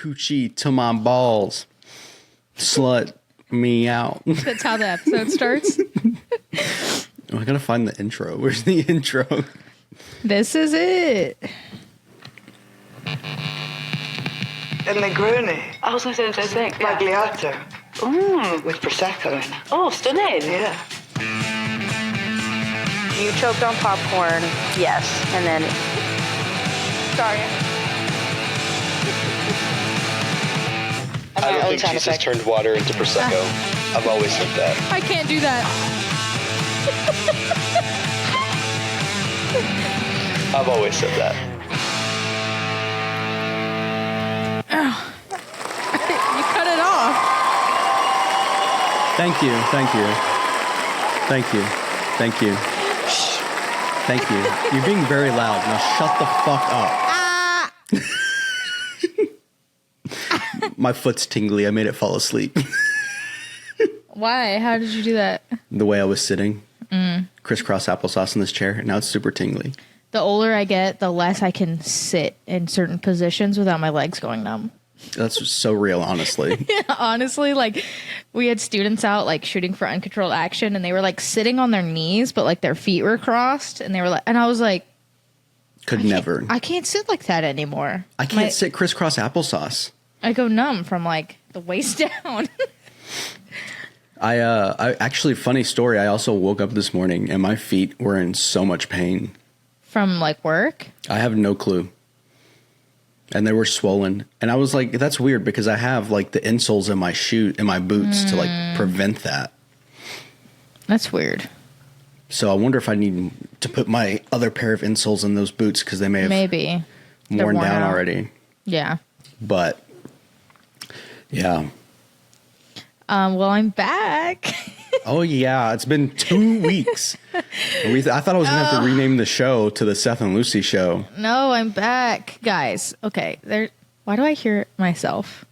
coochie to my balls. Slut me out. That's how the episode starts. Oh, I gotta find the intro. Where's the intro? This is it. A Negroni. I was going to say the same thing. Magliato. With Prosecco in it. Oh, stunning. Yeah. You choked on popcorn, yes, and then... Sorry. I don't think Jesus turned water into Prosecco. I've always said that. I can't do that. I've always said that. You cut it off. Thank you. Thank you. Thank you. Thank you. Thank you. You're being very loud. Now shut the fuck up. My foot's tingly. I made it fall asleep. Why? How did you do that? The way I was sitting. Crisscross applesauce in this chair. Now it's super tingly. The older I get, the less I can sit in certain positions without my legs going numb. That's so real, honestly. Honestly, like, we had students out, like, shooting for uncontrolled action, and they were, like, sitting on their knees, but, like, their feet were crossed, and they were, like, and I was like... I can't sit like that anymore. I can't sit crisscross applesauce. I go numb from, like, the waist down. I actually, funny story, I also woke up this morning, and my feet were in so much pain. From, like, work? I have no clue. And they were swollen. And I was like, that's weird because I have like the insoles in my boots to like prevent that. That's weird. So I wonder if I need to put my other pair of insoles in those boots because they may have worn down already. Yeah. But yeah. Well, I'm back. Oh yeah, it's been 2 weeks. I thought I was gonna have to rename the show to the Seth and Lucy Show. No, I'm back, guys. Okay, why do I hear myself?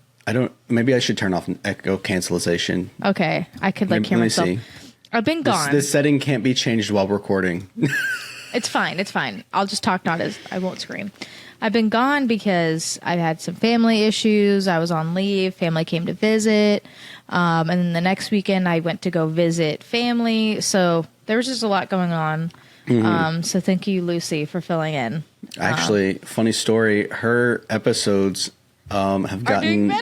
Maybe I should turn off echo cancellation. Okay, I could hear myself. Let me see. I've been gone. This setting can't be changed while recording. It's fine. It's fine. I'll just talk, I won't scream. I've been gone because I've had some family issues. I was on leave. Family came to visit. And then the next weekend I went to go visit family. So there was just a lot going on. So thank you, Lucy, for filling in. Actually, funny story. Her episodes have gotten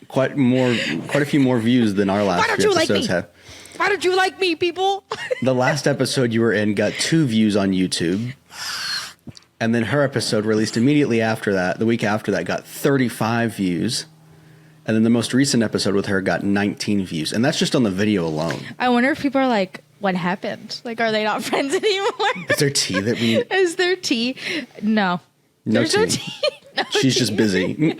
quite a few more views than our last few episodes have. Why don't you like me, people? The last episode you were in got 2 views on YouTube. And then her episode released immediately after that, the week after that, got 35 views. And then the most recent episode with her got 19 views. And that's just on the video alone. I wonder if people are like, what happened? Like, are they not friends anymore? Is there tea that we... Is there tea? No. There's no tea. No She's tea. just busy.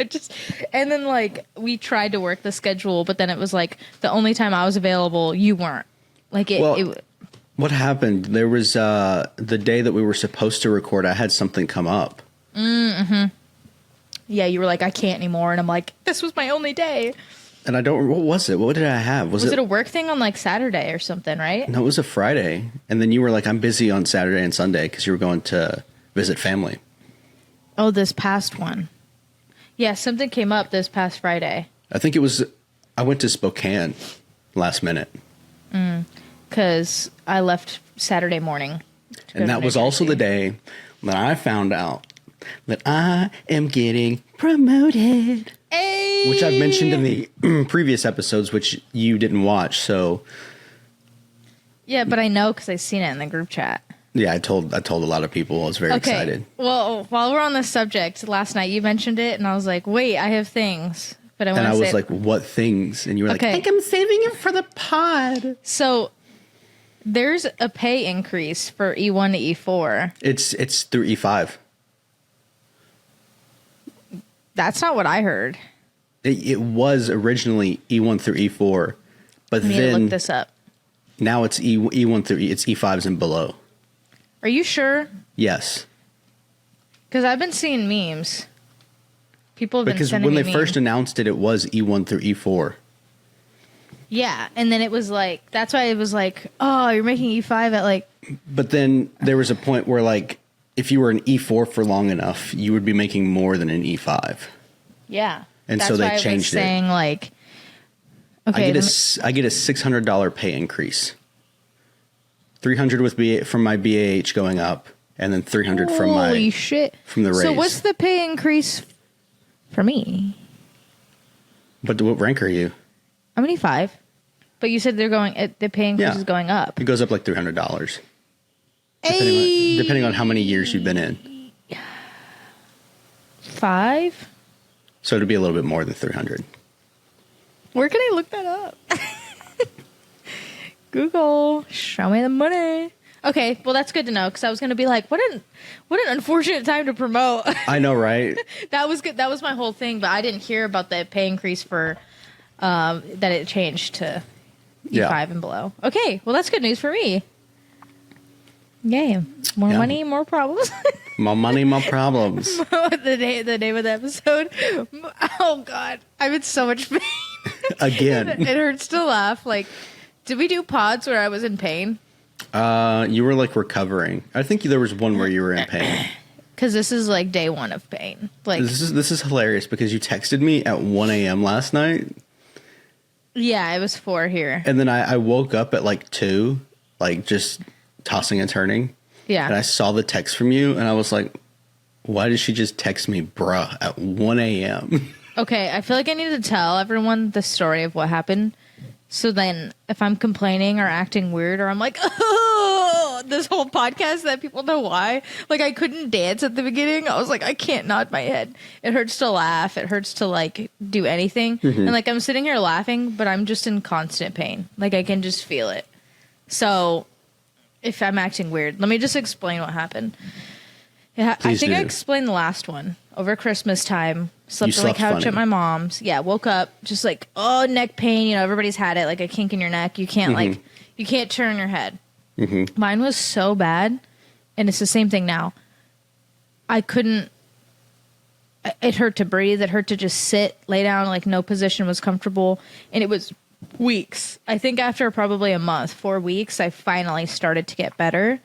And then, like, we tried to work the schedule, but then it was like, the only time I was available, you weren't. Like, what happened? There was the day that we were supposed to record, I had something come up. Mm-hmm. Yeah, you were like, I can't anymore. And I'm like, this was my only day. And what was it? What did I have? Was it a work thing on like Saturday or something, right? No, it was a Friday. And then you were like, I'm busy on Saturday and Sunday because you were going to visit family. Oh, this past one. Yeah, something came up this past Friday. I think I went to Spokane last minute. Because I left Saturday morning. And that was also the day that I found out that I am getting promoted. Hey! Which I've mentioned in the previous episodes, which you didn't watch, so... Yeah, but I know because I've seen it in the group chat. Yeah, I told a lot of people. I was very excited. Well, while we're on this subject, last night you mentioned it, and I was like, wait, I have things. But I was like, what things? And you were like, I think I'm saving it for the pod. So... There's a pay increase for E1 to E4. It's through E5. That's not what I heard. It was originally E1 through E4, but I need then to look this up. Now it's E1 through it's E5s and below. Are you sure? Yes. Because I've been seeing memes. People have been sending me when they first announced it, it was E1 through E4. Yeah, and then it was like, that's why it was like, oh, you're making E5 at like... But then there was a point where like, if you were an E4 for long enough, you would be making more than an E5. Yeah. And That's so they why changed I was saying, it. like, okay, I get a $600 pay increase. $300 from my BAH going up, and then $300 from holy shit. from the raise. So what's the pay increase for me? But what rank are you? I'm only 5. But you said the pay increase is going up. It goes up like $300. Hey. Depending on how many years you've been in. 5? So it'd be a little bit more than 300. Where can I look that up? Google, show me the money. Okay, well that's good to know because I was going to be like, what an unfortunate time to promote. I know, right? That was good. That was my whole thing, but I didn't hear about the pay increase for that it changed to E5 and below. Okay, well that's good news for me. Yay! More money, more problems. More money, more problems. the name of the episode. Oh God, I'm in so much pain. Again, It hurts to laugh. Like, did we do pods where I was in pain? You were like recovering. I think there was one where you were in pain. Because this is like day 1 of pain. Like, This is hilarious because you texted me at 1 a.m. last night, yeah, it was 4 here. and then I woke up at like 2, like just tossing and turning. Yeah. And I saw the text from you, and I was like, why did she just text me, bruh, at 1 a.m.? Okay, I feel like I need to tell everyone the story of what happened. So then if I'm complaining or acting weird or I'm like, oh, this whole podcast that people know why. Like, I couldn't dance at the beginning. I was like, I can't nod my head. It hurts to laugh. It hurts to, like, do anything. And, like, I'm sitting here laughing, but I'm just in constant pain. Like, I can just feel it. So if I'm acting weird, let me just explain what happened. Yeah, I think I explained the last one. Over Christmas time, slept on the couch at my mom's. Yeah, woke up just like, oh, neck pain. You know, everybody's had it, like a kink in your neck. You can't you can't turn your head. Mine was so bad, and it's the same thing now. I couldn't. It hurt to breathe. It hurt to just sit, lay down, like no position was comfortable, and it was weeks. I think after probably a month, 4 weeks, I finally started to get better.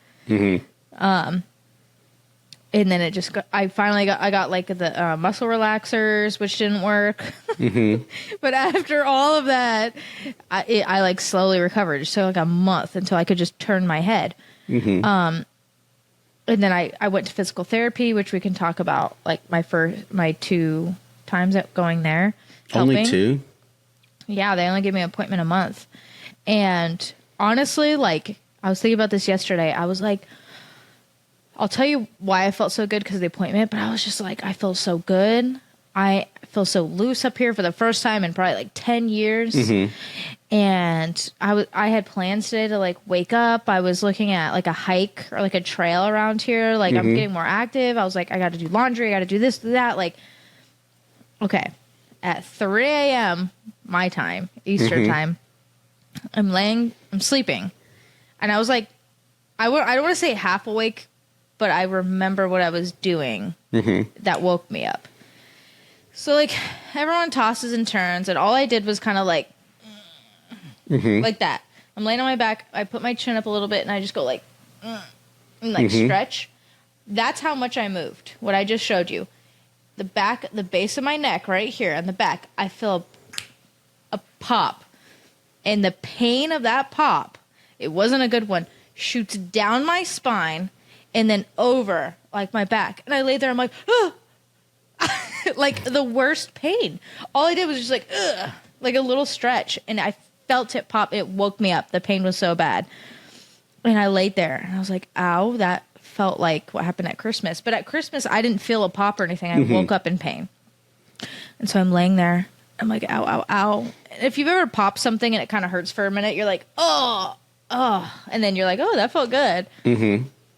And then it just got, I got like the muscle relaxers, which didn't work. But after all of that, I like slowly recovered. It took like a month until I could just turn my head. And then I went to physical therapy, which we can talk about, like my 2 times at going there. Only 2? Yeah, they only give me an appointment a month. And honestly, like, I was thinking about this yesterday. I was like, I'll tell you why I felt so good because of the appointment, but I was just like, I feel so good. I feel so loose up here for the first time in probably like 10 years. And I had plans today to like wake up. I was looking at like a hike or like a trail around here. Like I'm getting more active. I was like, I got to do laundry. I got to do this, do that. Like, okay. At 3 a.m. my time, Eastern time, I'm sleeping. And I was like, I don't want to say half awake, but I remember what I was doing that woke me up. So, like, everyone tosses and turns, and all I did was kind of like, like that. I'm laying on my back. I put my chin up a little bit, and I just go like, and like stretch. That's how much I moved. What I just showed you. The base of my neck right here on the back, I feel a pop. And the pain of that pop, it wasn't a good one, shoots down my spine and then over like my back. And I lay there, I'm like, ugh. Like the worst pain. All I did was just like, ugh, like a little stretch. And I felt it pop. It woke me up. The pain was so bad. And I laid there and I was like, ow, that felt like what happened at Christmas. But at Christmas, I didn't feel a pop or anything. I woke up in pain. And so I'm laying there. I'm like, ow, ow, ow. And if you've ever popped something and it kind of hurts for a minute, you're like, oh. And then you're like, oh, that felt good.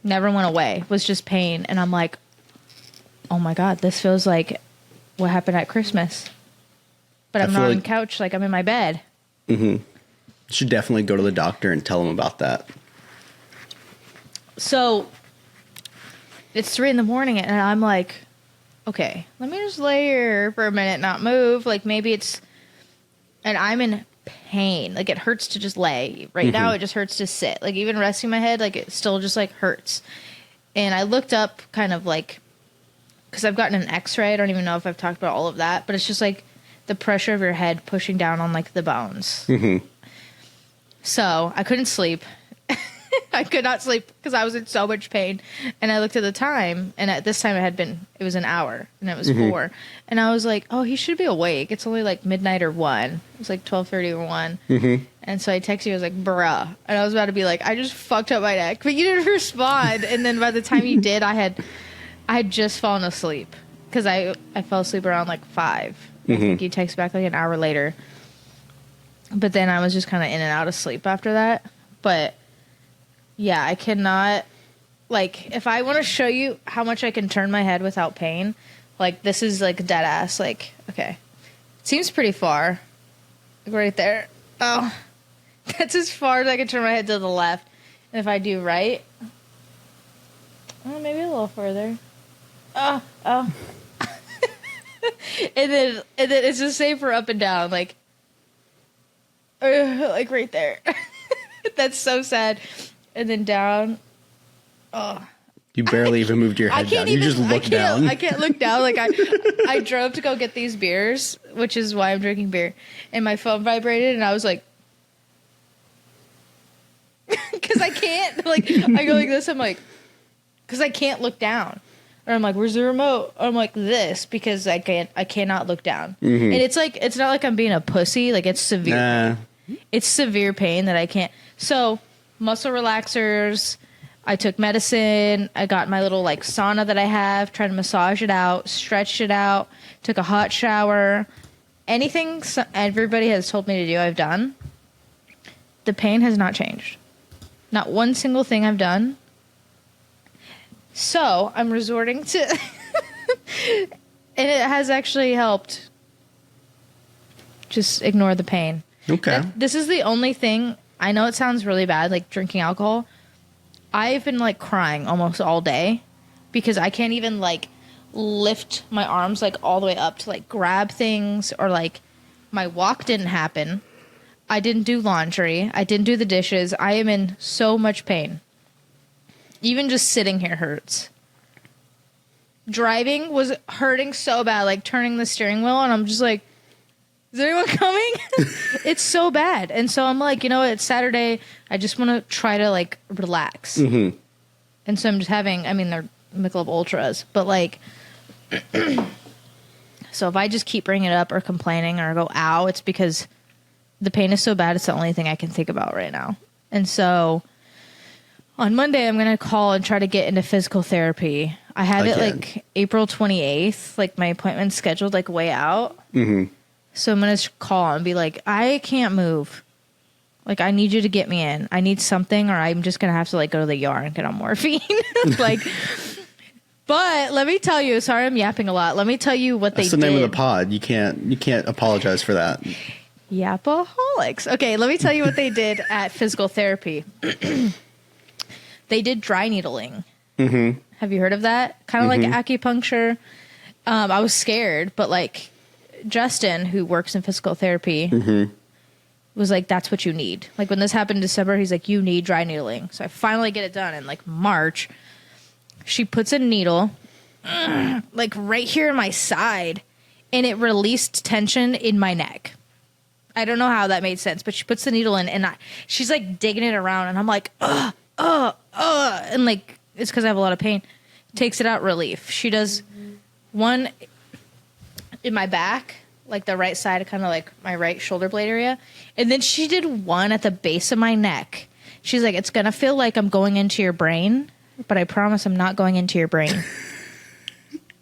Never went away. It was just pain. And I'm like, oh my God, this feels like what happened at Christmas. But I'm not on the couch, like I'm in my bed. You should definitely go to the doctor and tell them about that. So it's 3 a.m. and I'm like, okay, let me just lay here for a minute, not move. Like maybe it's, and I'm in pain. Like it hurts to just lay. Right now it just hurts to sit. Like even resting my head, like it still just like hurts. And I looked up kind of like because I've gotten an x-ray. I don't even know if I've talked about all of that, but it's just like the pressure of your head pushing down on like the bones. Mm-hmm. So I couldn't sleep. I could not sleep because I was in so much pain. And I looked at the time, and at this time it was an hour, and it was 4. And I was like, oh, he should be awake. It's only like midnight or 1. It was like 12:30 or 1. Mm-hmm. And so I texted you, I was like, bruh. And I was about to be like, I just fucked up my neck. But you didn't respond. And then by the time you did, I had just fallen asleep. Because I fell asleep around like 5. Mm-hmm. I think you texted back like an hour later. But then I was just kind of in and out of sleep after that. But yeah, I cannot, like, if I want to show you how much I can turn my head without pain, like, this is, like, dead ass. Like, okay. It seems pretty far. Like, right there. Oh. That's as far as I can turn my head to the left. And if I do right, oh, maybe a little further. Oh. and then it's the same for up and down. Like right there. That's so sad. And then down. Oh. You barely even moved your head down. You just looked down. I can't look down. Like I drove to go get these beers, which is why I'm drinking beer. And my phone vibrated, and I was like, because I can't. Like I go like this. I'm like, because I can't look down. Or I'm like, where's the remote? Or I'm like this because I cannot look down. Mm-hmm. And it's like, it's not like I'm being a pussy. Like it's severe. It's severe pain that I can't. So muscle relaxers. I took medicine. I got my little like sauna that I have, tried to massage it out, stretched it out, took a hot shower. Anything everybody has told me to do, I've done. The pain has not changed. Not one single thing I've done. So I'm resorting to, and it has actually helped. Just ignore the pain. Okay. This is the only thing. I know it sounds really bad, like drinking alcohol. I've been like crying almost all day because I can't even like lift my arms like all the way up to like grab things, or like my walk didn't happen. I didn't do laundry. I didn't do the dishes. I am in so much pain. Even just sitting here hurts. Driving was hurting so bad, like turning the steering wheel, and I'm just like, is anyone coming? It's so bad. And so I'm like, you know what? It's Saturday. I just want to try to like relax. Mm-hmm. And so I'm just having, I mean, they're Michelob Ultras, but like, so if I just keep bringing it up or complaining or go, ow, it's because the pain is so bad. It's the only thing I can think about right now. And so on Monday, I'm going to call and try to get into physical therapy. I have it like April 28th, like my appointment's scheduled like way out. Mm-hmm. So I'm going to call and be like, I can't move. Like, I need you to get me in. I need something, or I'm just going to have to like go to the ER and get on morphine. Like, but let me tell you, sorry, I'm yapping a lot. Let me tell you what That's they did. That's the name of the pod. You can't apologize for that. Yapaholics. Okay, let me tell you what they did at physical therapy. They did dry needling. Mm-hmm. Have you heard of that? Kind of like acupuncture. I was scared, but like Justin, who works in physical therapy, was like, that's what you need. Like when this happened in December, he's like, you need dry needling. So I finally get it done in like March. She puts a needle like right here in my side, and it released tension in my neck. I don't know how that made sense, but she puts the needle in, and she's like digging it around, and I'm like, and like, it's because I have a lot of pain. Takes it out, relief. She does one in my back, like the right side, kind of like my right shoulder blade area. And then she did one at the base of my neck. She's like, it's going to feel like I'm going into your brain, but I promise I'm not going into your brain.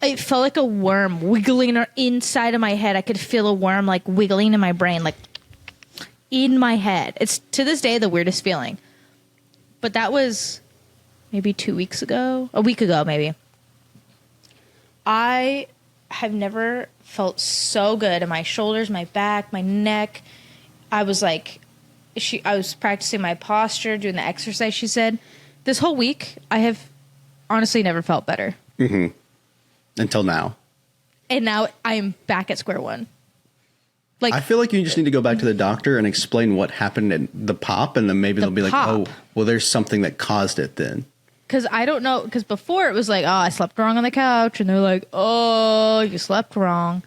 It felt like a worm wiggling inside of my head. I could feel a worm like wiggling in my brain, like in my head. It's to this day the weirdest feeling. But that was maybe 2 weeks ago, a week ago maybe. I have never felt so good in my shoulders, my back, my neck. I was like, I was practicing my posture, doing the exercise she said. This whole week, I have honestly never felt better. Mm-hmm. Until now. And now I'm back at square one. Like, I feel like you just need to go back to the doctor and explain what happened in the pop, and then maybe they'll be like, oh, well, there's something that caused it then. Because I don't know. Because before it was like, oh, I slept wrong on the couch. And they're like, oh, you slept wrong.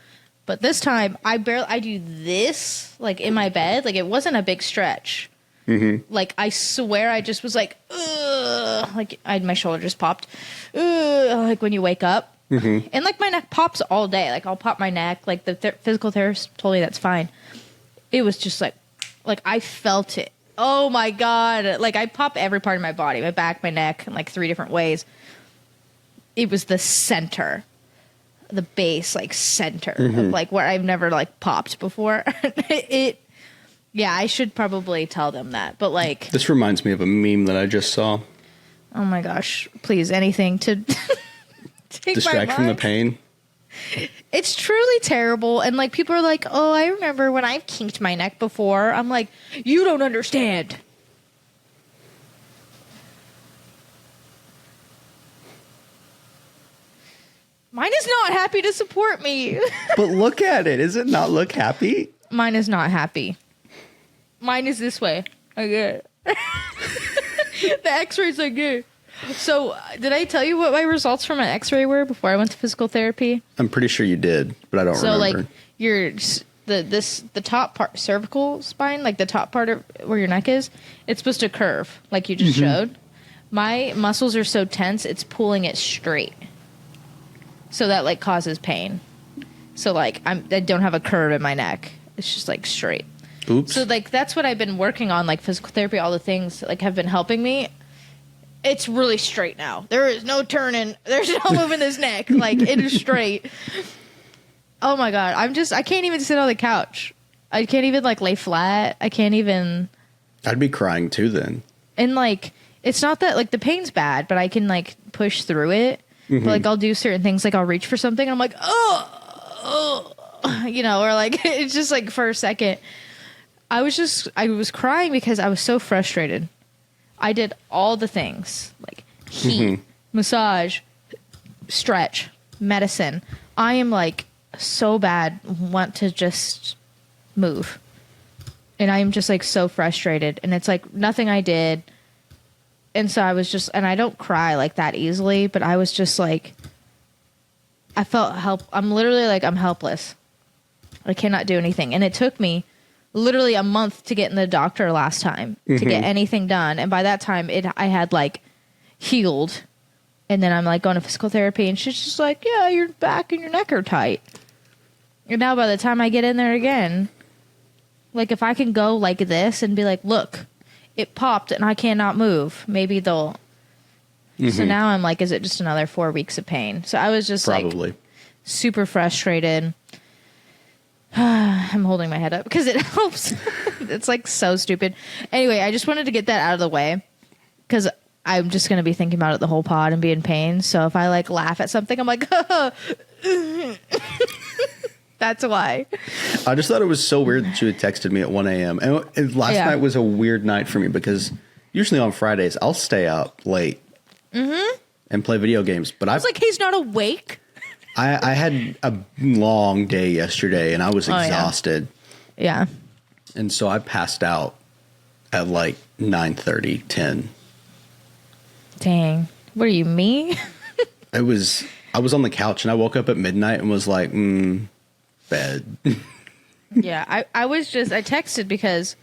But this time, I do this, like, in my bed. Like, it wasn't a big stretch. Mm-hmm. Like, I swear I just was like, ugh. Like, my shoulder just popped. Ugh, like, when you wake up. Mm-hmm. And, like, my neck pops all day. Like, I'll pop my neck. Like, the physical therapist told me that's fine. It was just like, I felt it. Oh, my God. Like, I pop every part of my body. My back, my neck, in, like, 3 different ways. It was the center. The base, like, center of, like, where I've never, like, popped before. Yeah, I should probably tell them that. But, like... This reminds me of a meme that I just saw. Oh, my gosh. Please, anything to take distract from the pain. It's truly terrible. And, like, people are like, oh, I remember when I've kinked my neck before. I'm like, you don't understand. Mine is not happy to support me. But look at it. Does it not look happy? Mine is not happy. Mine is this way. I get it. The x-rays I get. So, did I tell you what my results from an x-ray were before I went to physical therapy? I'm pretty sure you did, but I don't remember. So, like, the top part, cervical spine, like the top part of where your neck is, it's supposed to curve, like you just showed. My muscles are so tense, it's pulling it straight. So that, like, causes pain. So, like, I don't have a curve in my neck. It's just, like, straight. Oops. So, like, that's what I've been working on, like, physical therapy, all the things, like, have been helping me. It's really straight now. There is no turning. There's no moving this neck. Like, it is straight. Oh, my God. I can't even sit on the couch. I can't even, like, lay flat. I can't even. I'd be crying, too, then. And, like, it's not that, like, the pain's bad, but I can, like, push through it. But, like, I'll do certain things, like, I'll reach for something, and I'm like, oh, you know, or, like, it's just, like, for a second. I was crying because I was so frustrated. I did all the things, like, heat, massage, stretch, medicine. I am, like, so bad, want to just move. And I am just, like, so frustrated. And it's, like, nothing I did. And so I was just, and I don't cry like that easily, but I was just like, I felt I'm literally like, I'm helpless. I cannot do anything. And it took me literally a month to get in the doctor last time to get anything done. And by that time I had like healed. And then I'm like going to physical therapy and she's just like, yeah, your back and your neck are tight. And now by the time I get in there again, like if I can go like this and be like, look, it popped and I cannot move. Maybe they'll. So now I'm like, is it just another 4 weeks of pain? So I was just Probably. like super frustrated. I'm holding my head up because it helps. It's like so stupid. Anyway, I just wanted to get that out of the way because I'm just going to be thinking about it the whole pod and be in pain. So if I like laugh at something, I'm like, that's why. I just thought it was so weird that you had texted me at 1 a.m. And last night was a weird night for me because usually on Fridays I'll stay up late and play video games. But I was like, he's not awake. I had a long day yesterday and I was exhausted. Yeah. And so I passed out at like 9:30, 10. Dang. What are you, me? I was on the couch and I woke up at midnight and was like, bed. Yeah, I texted because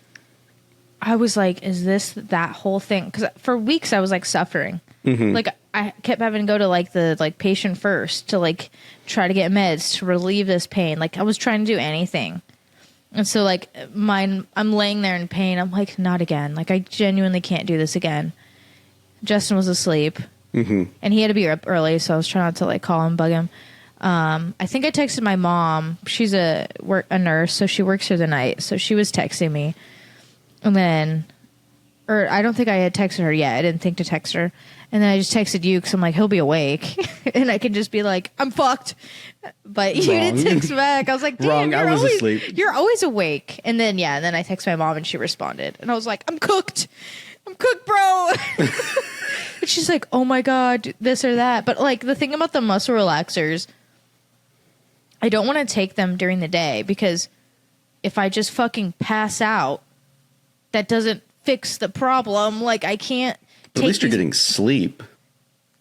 I was like, is this that whole thing? Because for weeks I was like suffering. Like I kept having to go to like the like patient first to like try to get meds to relieve this pain. Like I was trying to do anything. And so like I'm laying there in pain. I'm like, not again. Like I genuinely can't do this again. Justin was asleep and he had to be up early. So I was trying not to like call him, bug him. I think I texted my mom. She's a nurse, so she works through the night. So she was texting me, and then, or I don't think I had texted her yet. I didn't think to text her, and then I just texted you because I'm like, he'll be awake, and I can just be like, I'm fucked. But you didn't text back. I was like, damn, I was asleep. You're always awake. And then and then I texted my mom, and she responded, and I was like, I'm cooked, bro. And she's like, oh my god, this or that. But like the thing about the muscle relaxers, I don't want to take them during the day because if I just fucking pass out, that doesn't fix the problem. Like I can't. At least you're getting sleep.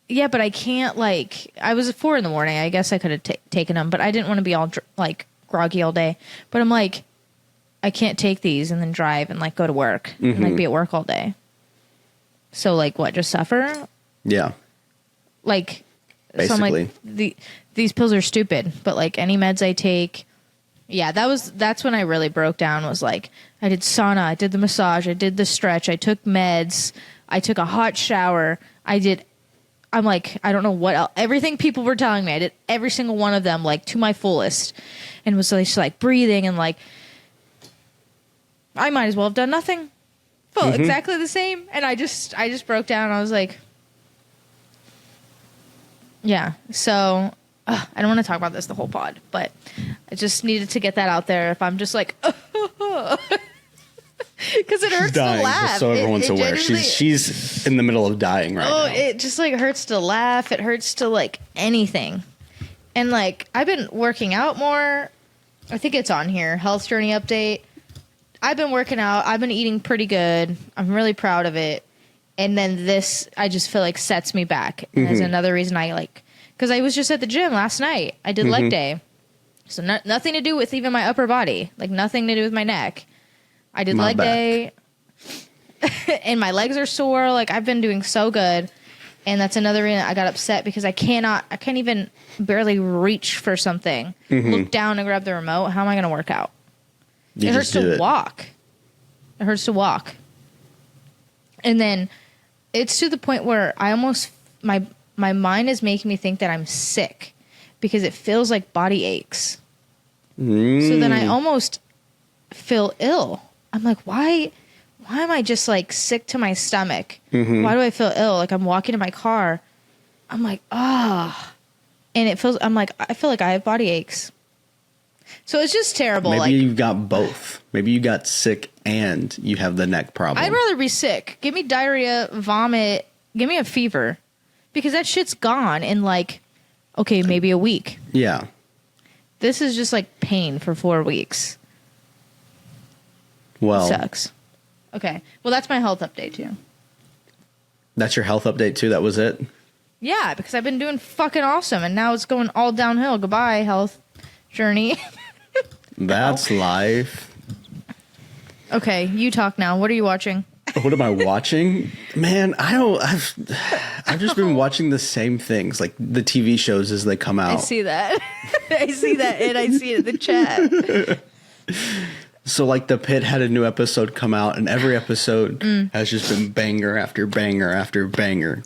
Yeah, but I can't, like, I was at 4 a.m. I guess I could have taken them, but I didn't want to be all, like, groggy all day. But I'm like, I can't take these and then drive and, like, go to work and, like, be at work all day. So, like, what, just suffer? Yeah. Like, Basically. so I'm like, these pills are stupid, but, like, any meds I take, yeah, that's when I really broke down, was, like, I did sauna, I did the massage, I did the stretch, I took meds, I took a hot shower, I'm like, I don't know what else. Everything people were telling me, I did every single one of them, like, to my fullest. And was just, like, breathing and, like, I might as well have done nothing. Felt exactly the same. And I just broke down. I was like, yeah. So, I don't want to talk about this the whole pod, but I just needed to get that out there. If I'm just like, because it hurts to laugh. Just so everyone's aware. Genuinely, She's in the middle of dying right now. It just, like, hurts to laugh. It hurts to, like, anything. And, like, I've been working out more. I think it's on here. Health journey update. I've been working out. I've been eating pretty good. I'm really proud of it. And then this, I just feel like, sets me back. And that's another reason I, like, because I was just at the gym last night. I did leg day. So nothing to do with even my upper body. Like, nothing to do with my neck. I did leg day, and my legs are sore. Like, I've been doing so good, and that's another reason I got upset, because I can't even barely reach for something. Look down and grab the remote. How am I going to work out? It hurts to walk. It hurts to walk. And then it's to the point where I almost, my mind is making me think that I'm sick, because it feels like body aches. So then I almost feel ill. I'm like, why am I just, like, sick to my stomach? Why do I feel ill? Like, I'm walking to my car. I'm like, ah. And I feel like I have body aches. So it's just terrible. Maybe like, you've got both. Maybe you got sick and you have the neck problem. I'd rather be sick. Give me diarrhea, vomit, give me a fever. Because that shit's gone in, like, okay, maybe a week. Yeah. This is just, like, pain for 4 weeks. Well, sucks. Okay. Well, that's my health update, too. That's your health update, too? That was it? Yeah, because I've been doing fucking awesome, and now it's going all downhill. Goodbye, health journey. That's life. Okay, you talk now. What are you watching? What am I watching? Man, I've just been watching the same things, like the TV shows as they come out. I see that. I see that, and I see it in the chat. So, like, The Pit had a new episode come out, and every episode has just been banger after banger after banger.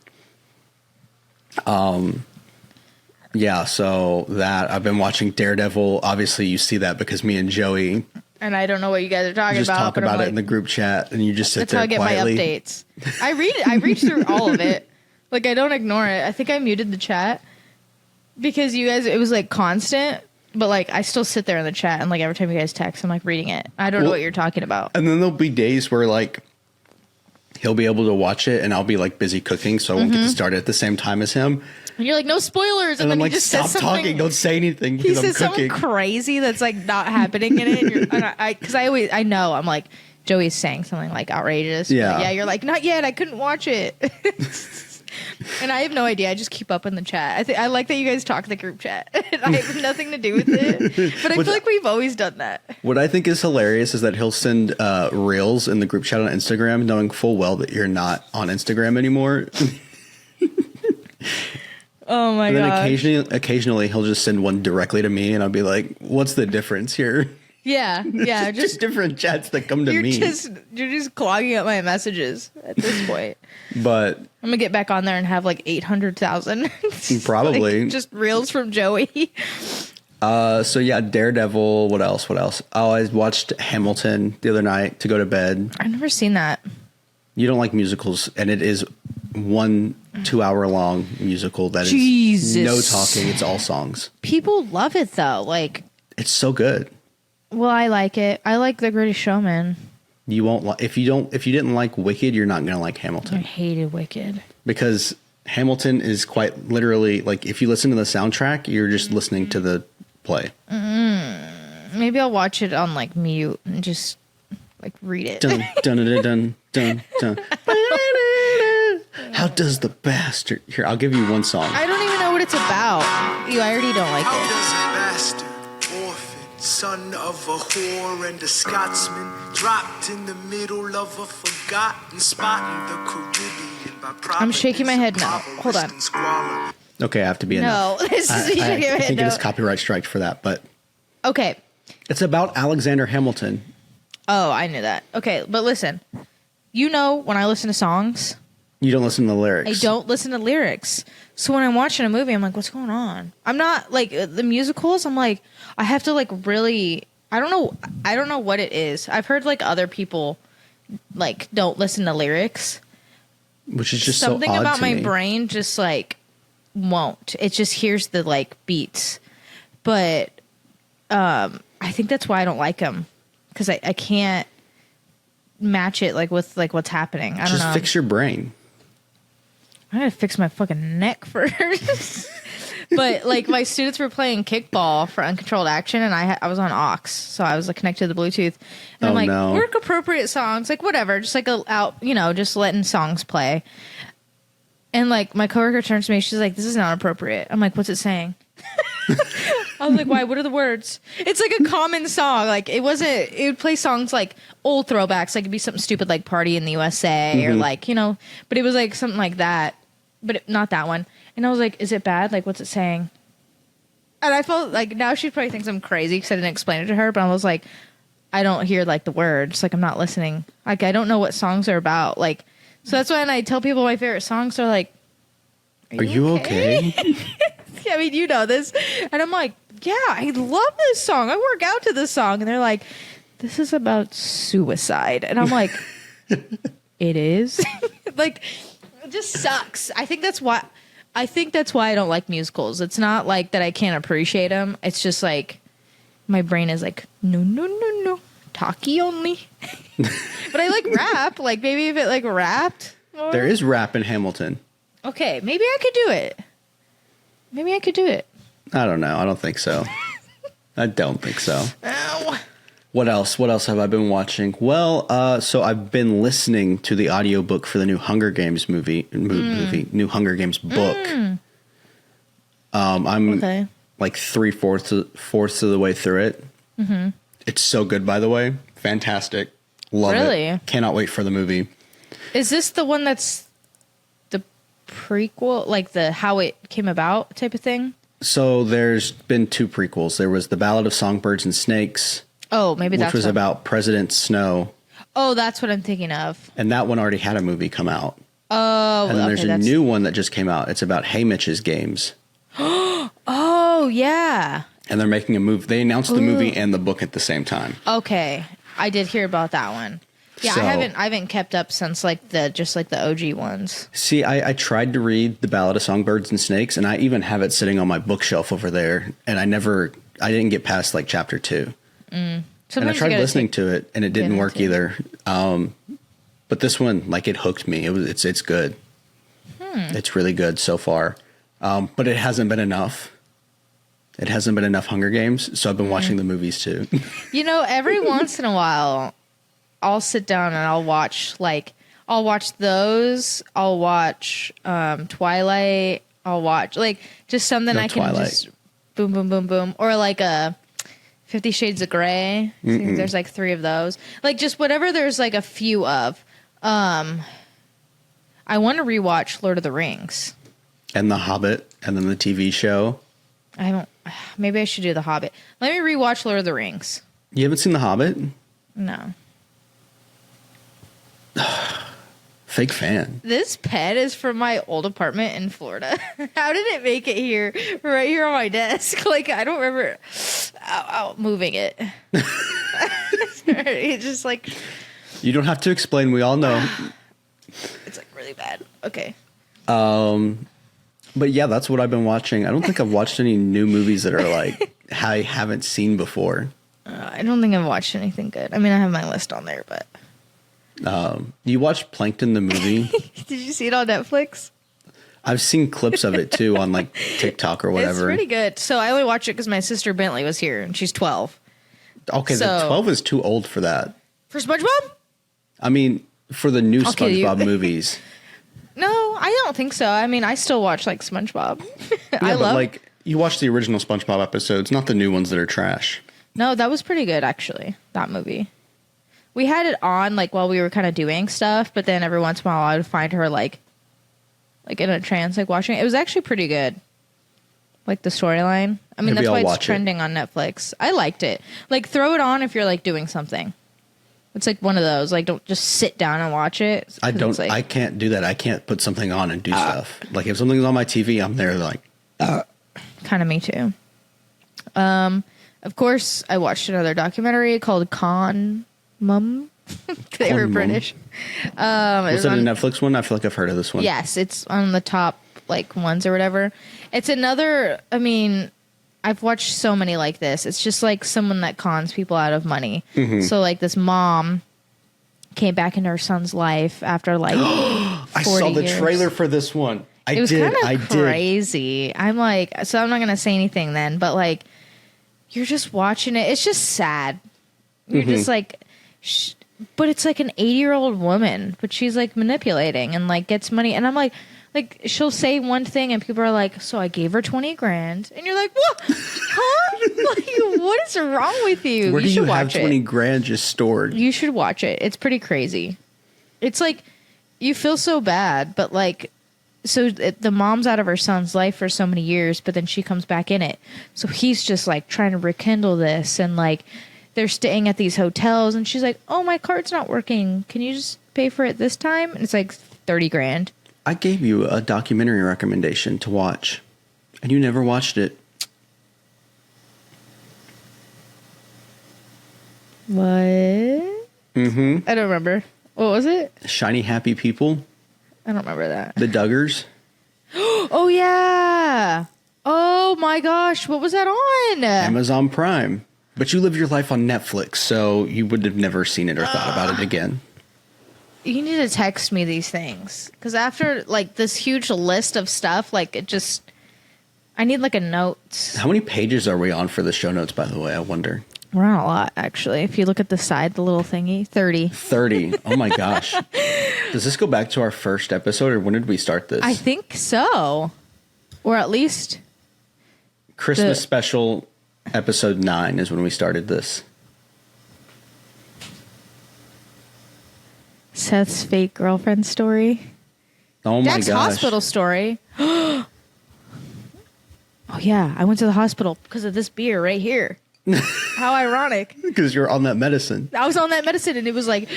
Yeah, so that I've been watching Daredevil. Obviously, you see that because me and Joey and I don't know what you guys are talking just about. talk about it in the group chat, and you just sit there quietly. That's how I get my updates. I read it. I read through all of it. Like, I don't ignore it. I think I muted the chat because you guys, it was, like, constant. But, like, I still sit there in the chat, and, like, every time you guys text, I'm, like, reading it. I don't know what you're talking about. And then there'll be days where, like, he'll be able to watch it, and I'll be, like, busy cooking, so I won't get to start it at the same time as him. And you're like, no spoilers. And then I'm like, he just stop says something, talking. Don't say anything he because I'm says something cooking. crazy that's, like, not happening in it. Because I know, I'm like, Joey's saying something, like, outrageous. Yeah. But yeah, you're like, not yet. I couldn't watch it. And I have no idea. I just keep up in the chat. I like that you guys talk the group chat. I have nothing to do with it. But I feel like we've always done that. What I think is hilarious is that he'll send reels in the group chat on Instagram, knowing full well that you're not on Instagram anymore. Oh my god! And then occasionally he'll just send one directly to me, and I'll be like, "What's the difference here?" Yeah. just different chats that come to you're me. You're just clogging up my messages at this point. But I'm gonna get back on there and have like 800,000. Probably like, just reels from Joey. So yeah, Daredevil. What else? Oh, I watched Hamilton the other night to go to bed. I've never seen that. You don't like musicals, and it is 1-2 hour long musical that Jesus. is no talking. It's all songs. People love it though. Like, it's so good. Well, I like it. I like The Greatest Showman. You won't if you didn't like Wicked, you're not gonna like Hamilton. I hated Wicked because Hamilton is quite literally like if you listen to the soundtrack, you're just listening to the play. Maybe I'll watch it on like mute and just like read it. Dun dun dun dun dun dun. How does the bastard... Here, I'll give you one song. I don't even know what it's about. I already don't like How it. does a bastard, orphan, son of a whore and a Scotsman, dropped in the middle of a forgotten spot in the Caribbean by I'm shaking my head no. Hold on. squalor. Okay, I have to be No, enough. this is I shaking my head think no. it is copyright strike for that, but Okay. it's about Alexander Hamilton. Oh, I knew that. Okay, but listen. You know, when I listen to songs, You don't listen to the lyrics. I don't listen to lyrics. So when I'm watching a movie, I'm like, what's going on? I'm not like the musicals. I'm like, I have to like really, I don't know what it is. I've heard like other people like don't listen to lyrics. Which is just Something so odd about to my me. brain just like won't. It just hears the like beats. But I think that's why I don't like them. Because I can't match it like with like what's happening. I don't Just know. fix your brain. I gotta fix my fucking neck first. But like my students were playing kickball for uncontrolled action, and I was on aux, so I was like connected to the Bluetooth. And I'm like, no. work appropriate songs, like whatever, just like just letting songs play. And like my coworker turns to me, she's like, "This is not appropriate." I'm like, "What's it saying?" I was like, "Why? What are the words?" It's like a common song. Like it wasn't. It would play songs like old throwbacks. Like it'd be something stupid like "Party in the USA" or like But it was like something like that. But not that one. And I was like, "Is it bad? Like what's it saying?" And I felt like now she probably thinks I'm crazy because I didn't explain it to her. But I was like, I don't hear like the words. Like I'm not listening. Like I don't know what songs are about. Like so that's why when I tell people my favorite songs, they're like, "Are you okay?" I mean, you know this. And I'm like, yeah, I love this song. I work out to this song. And they're like, this is about suicide. And I'm like, it is? Like, it just sucks. I think that's why I don't like musicals. It's not like that I can't appreciate them. It's just like, my brain is like, no. Talkie only. But I like rap. Like, maybe if it like rapped. More. There is rap in Hamilton. Okay, maybe I could do it. I don't know. I don't think so. I don't think so. Ow. What else? What else have I been watching? Well, so I've been listening to the audiobook for the new Hunger Games new Hunger Games book. I'm Okay. like 3/4 of the way through it. Mm-hmm. It's so good, by the way. Fantastic. Love Really? it. Cannot wait for the movie. Is this the one that's the prequel, like the how it came about type of thing? So there's been 2 prequels. There was The Ballad of Songbirds and Snakes, Oh, maybe which that's was what- about President Snow. Oh, that's what I'm thinking of. And that one already had a movie come out. Oh, And then there's okay, a new one that just came out. It's about Haymitch's games. Oh, yeah. And they're making a movie. They announced the movie and the book at the same time. Okay, I did hear about that one. Yeah, So- I haven't kept up since like the OG ones. See, I tried to read The Ballad of Songbirds and Snakes, and I even have it sitting on my bookshelf over there. And I didn't get past like chapter 2. And I tried listening to it, and it didn't work either. But this one, like, it hooked me. It's good. It's really good so far. But it hasn't been enough. It hasn't been enough Hunger Games, so I've been watching the movies too. Every once in a while, I'll sit down and I'll watch those. I'll watch Twilight. I'll watch like just something No I can Twilight. just boom, boom, boom, boom, or like a 50 Shades of Grey. I think there's like 3 of those. Like just whatever. There's like a few of. I want to rewatch Lord of the Rings. And The Hobbit, and then the TV show. I haven't. Maybe I should do The Hobbit. Let me rewatch Lord of the Rings. You haven't seen The Hobbit? No. Fake fan. This pen is from my old apartment in Florida. How did it make it here? Right here on my desk. Like, I don't remember moving it. It's just like, You don't have to explain. We all know. it's like really bad. Okay. But yeah, that's what I've been watching. I don't think I've watched any new movies that are like I haven't seen before. I don't think I've watched anything good. I mean, I have my list on there, but. You watched Plankton the movie? Did you see it on Netflix? I've seen clips of it too on like TikTok or whatever. It's pretty good. So I only watch it because my sister Bentley was here and she's 12. Okay, So- the 12 is too old for that. For SpongeBob? I mean, for the new I'll kill you. SpongeBob movies. No, I don't think so. I mean, I still watch like SpongeBob. Yeah, but like you watch the original SpongeBob episodes, not the new ones that are trash. No, that was pretty good actually. That movie. We had it on like while we were kind of doing stuff, but then every once in a while I would find her like in a trance, like watching it. It was actually pretty good. Like the storyline. I mean, Maybe that's why I'll it's trending on Netflix. I liked it. Like throw it on if you're like doing something. It's like one of those. Like don't just sit down and watch it. I don't. Like, I can't do that. I can't put something on and do stuff. Like if something's on my TV, I'm there like. Kind of me too. Of course, I watched another documentary called Con Mum. They were Con Mum? British. Was it a Netflix one? I feel like I've heard of this one. Yes, it's on the top like ones or whatever. It's another. I mean, I've watched so many like this. It's just like someone that cons people out of money. Mm-hmm. So like this mom came back into her son's life after like 40 I saw the years. trailer for this one. It was kind of crazy. I'm like, so I'm not gonna say anything then, but like, you're just watching it. It's just sad. You're just like, but it's like an 80-year-old woman, but she's like manipulating and like gets money, and I'm like she'll say one thing and people are like, so I gave her 20 grand, and you're like, what? Huh? Like, what is wrong with you? Where do you have watch 20 it. grand just stored? You should watch it. It's pretty crazy. It's like you feel so bad, but like. So the mom's out of her son's life for so many years, but then she comes back in it. So he's just like trying to rekindle this, and like they're staying at these hotels, and she's like, "Oh, my card's not working. Can you just pay for it this time?" And it's like 30 grand. I gave you a documentary recommendation to watch, and you never watched it. What? Mm-hmm. I don't remember. What was it? Shiny Happy People. I don't remember that. The Duggars. Oh yeah. Oh my gosh. What was that on? Amazon Prime. But you live your life on Netflix, so you would have never seen it or thought about it again. You need to text me these things, because after like this huge list of stuff, like it just, I need like a note. How many pages are we on for the show notes, by the way? I wonder. We're on a lot, actually. If you look at the side, the little thingy, 30. 30. Oh my gosh. Does this go back to our first episode, or when did we start this? I think so. Or at least Christmas special episode 9 is when we started this. Seth's fake girlfriend story. Oh my Dak's gosh. hospital story. Oh yeah, I went to the hospital because of this beer right here. How ironic. Because you're on that medicine. I was on that medicine, and it was like,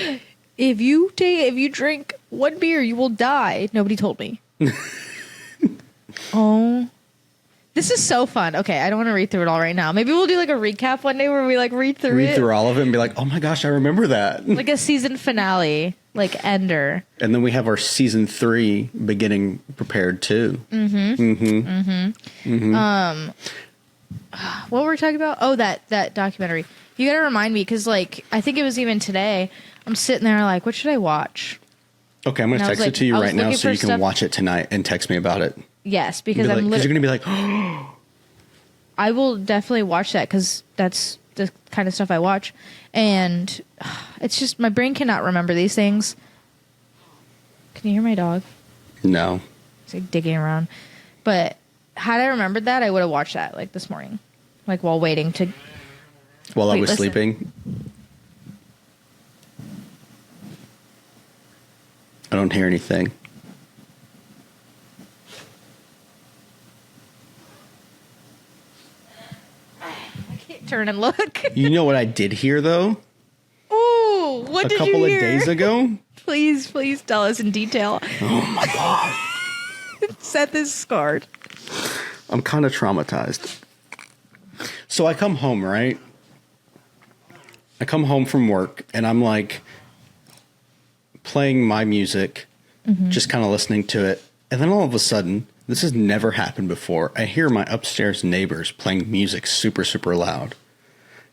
if you drink one beer, you will die. Nobody told me. Oh, this is so fun. Okay, I don't want to read through it all right now. Maybe we'll do like a recap one day where we like read through all of it and be like, oh my gosh, I remember that. like a season finale, like ender. And then we have our season 3 beginning prepared too. What were we talking about? Oh, that documentary. You gotta remind me, because like I think it was even today. I'm sitting there like, what should I watch? Okay, I'm going to And I was text like- it to you I was right now looking so for you can stuff- watch it tonight and text me about it. Yes, because Because I'm you're going to be like, oh, I will definitely watch that, because that's the kind of stuff I watch, and it's just my brain cannot remember these things. Can you hear my dog? no. It's like digging around. But had I remembered that, I would have watched that like this morning, like while waiting to. While I Wait, was listen. sleeping. I don't hear anything. Turn and look. You know what I did hear though? Ooh, what A did couple you of hear? days ago? Please tell us in detail. Oh my god. Seth is scarred. I'm kind of traumatized. So I come home, right? I come home from work and I'm like playing my music, just kind of listening to it. And then all of a sudden, this has never happened before. I hear my upstairs neighbors playing music super, super loud.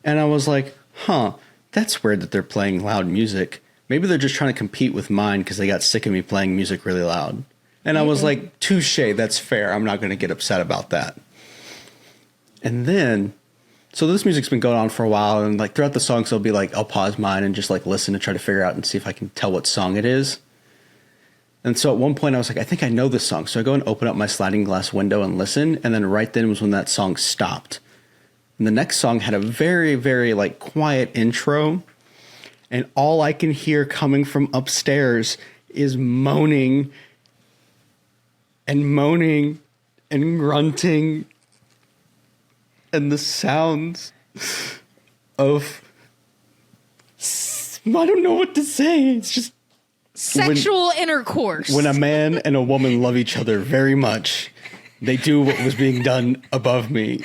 And I was like, huh, that's weird that they're playing loud music. Maybe they're just trying to compete with mine because they got sick of me playing music really loud. And I was like, touche, that's fair. I'm not going to get upset about that. And then, so this music's been going on for a while, and like throughout the songs, I'll be like, I'll pause mine and just like listen to try to figure out and see if I can tell what song it is. And so at one point I was like, I think I know this song. So I go and open up my sliding glass window and listen. And then right then was when that song stopped. And the next song had a very, very like quiet intro. And all I can hear coming from upstairs is moaning and grunting. And the sounds of, I don't know what to say. It's just Sexual intercourse. when a man and a woman love each other very much, they do what was being done above me.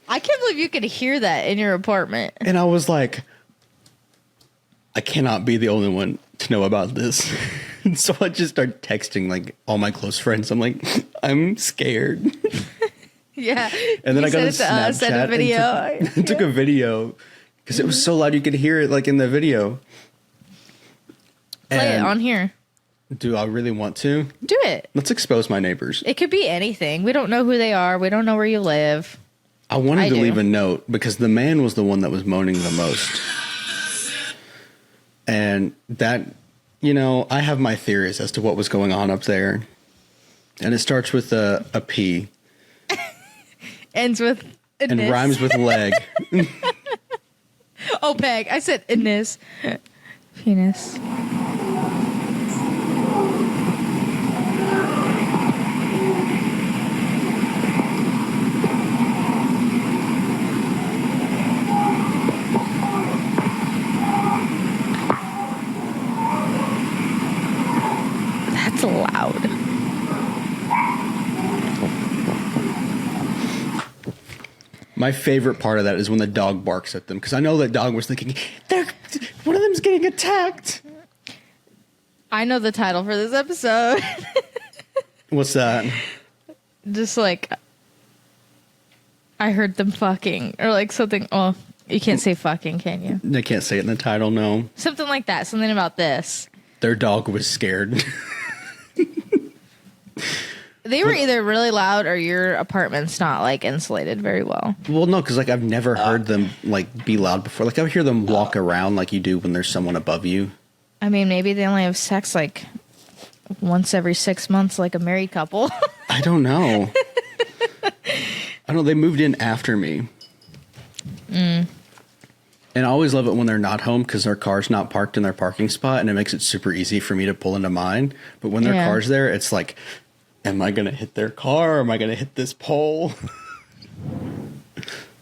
I can't believe you could hear that in your apartment. And I was like, I cannot be the only one to know about this. And so I just started texting like all my close friends. I'm like, I'm scared. Yeah. And then You I got sent a it to us, sent a Snapchat video. and took a video because it was so loud you could hear it like in the video. Play it And on here. do I really want to? Do it. Let's expose my neighbors. It could be anything. We don't know who they are. We don't know where you live. I wanted I to do. leave a note because the man was the one that was moaning the most. And that, you know, I have my theories as to what was going on up there. And it starts with a P Ends with and Innis. rhymes with leg. Oh, Peg. I said Innis. Penis. That's loud. My favorite part of that is when the dog barks at them because I know that dog was thinking, one of them's getting attacked. I know the title for this episode. What's that? Just like, I heard them fucking. Or like something. Oh, you can't say fucking, can you? They can't say it in the title, no. Something like that. Something about this. Their dog was scared. They were either really loud or your apartment's not like insulated very well. Well, no, because like I've never heard them like be loud before. Like I would hear them walk around like you do when there's someone above you. I mean, maybe they only have sex like once every 6 months, like a married couple. I don't know. I don't. They moved in after me. And I always love it when they're not home because their car's not parked in their parking spot, and it makes it super easy for me to pull into mine. But when their Yeah. car's there, it's like, am I going to hit their car? Or am I going to hit this pole?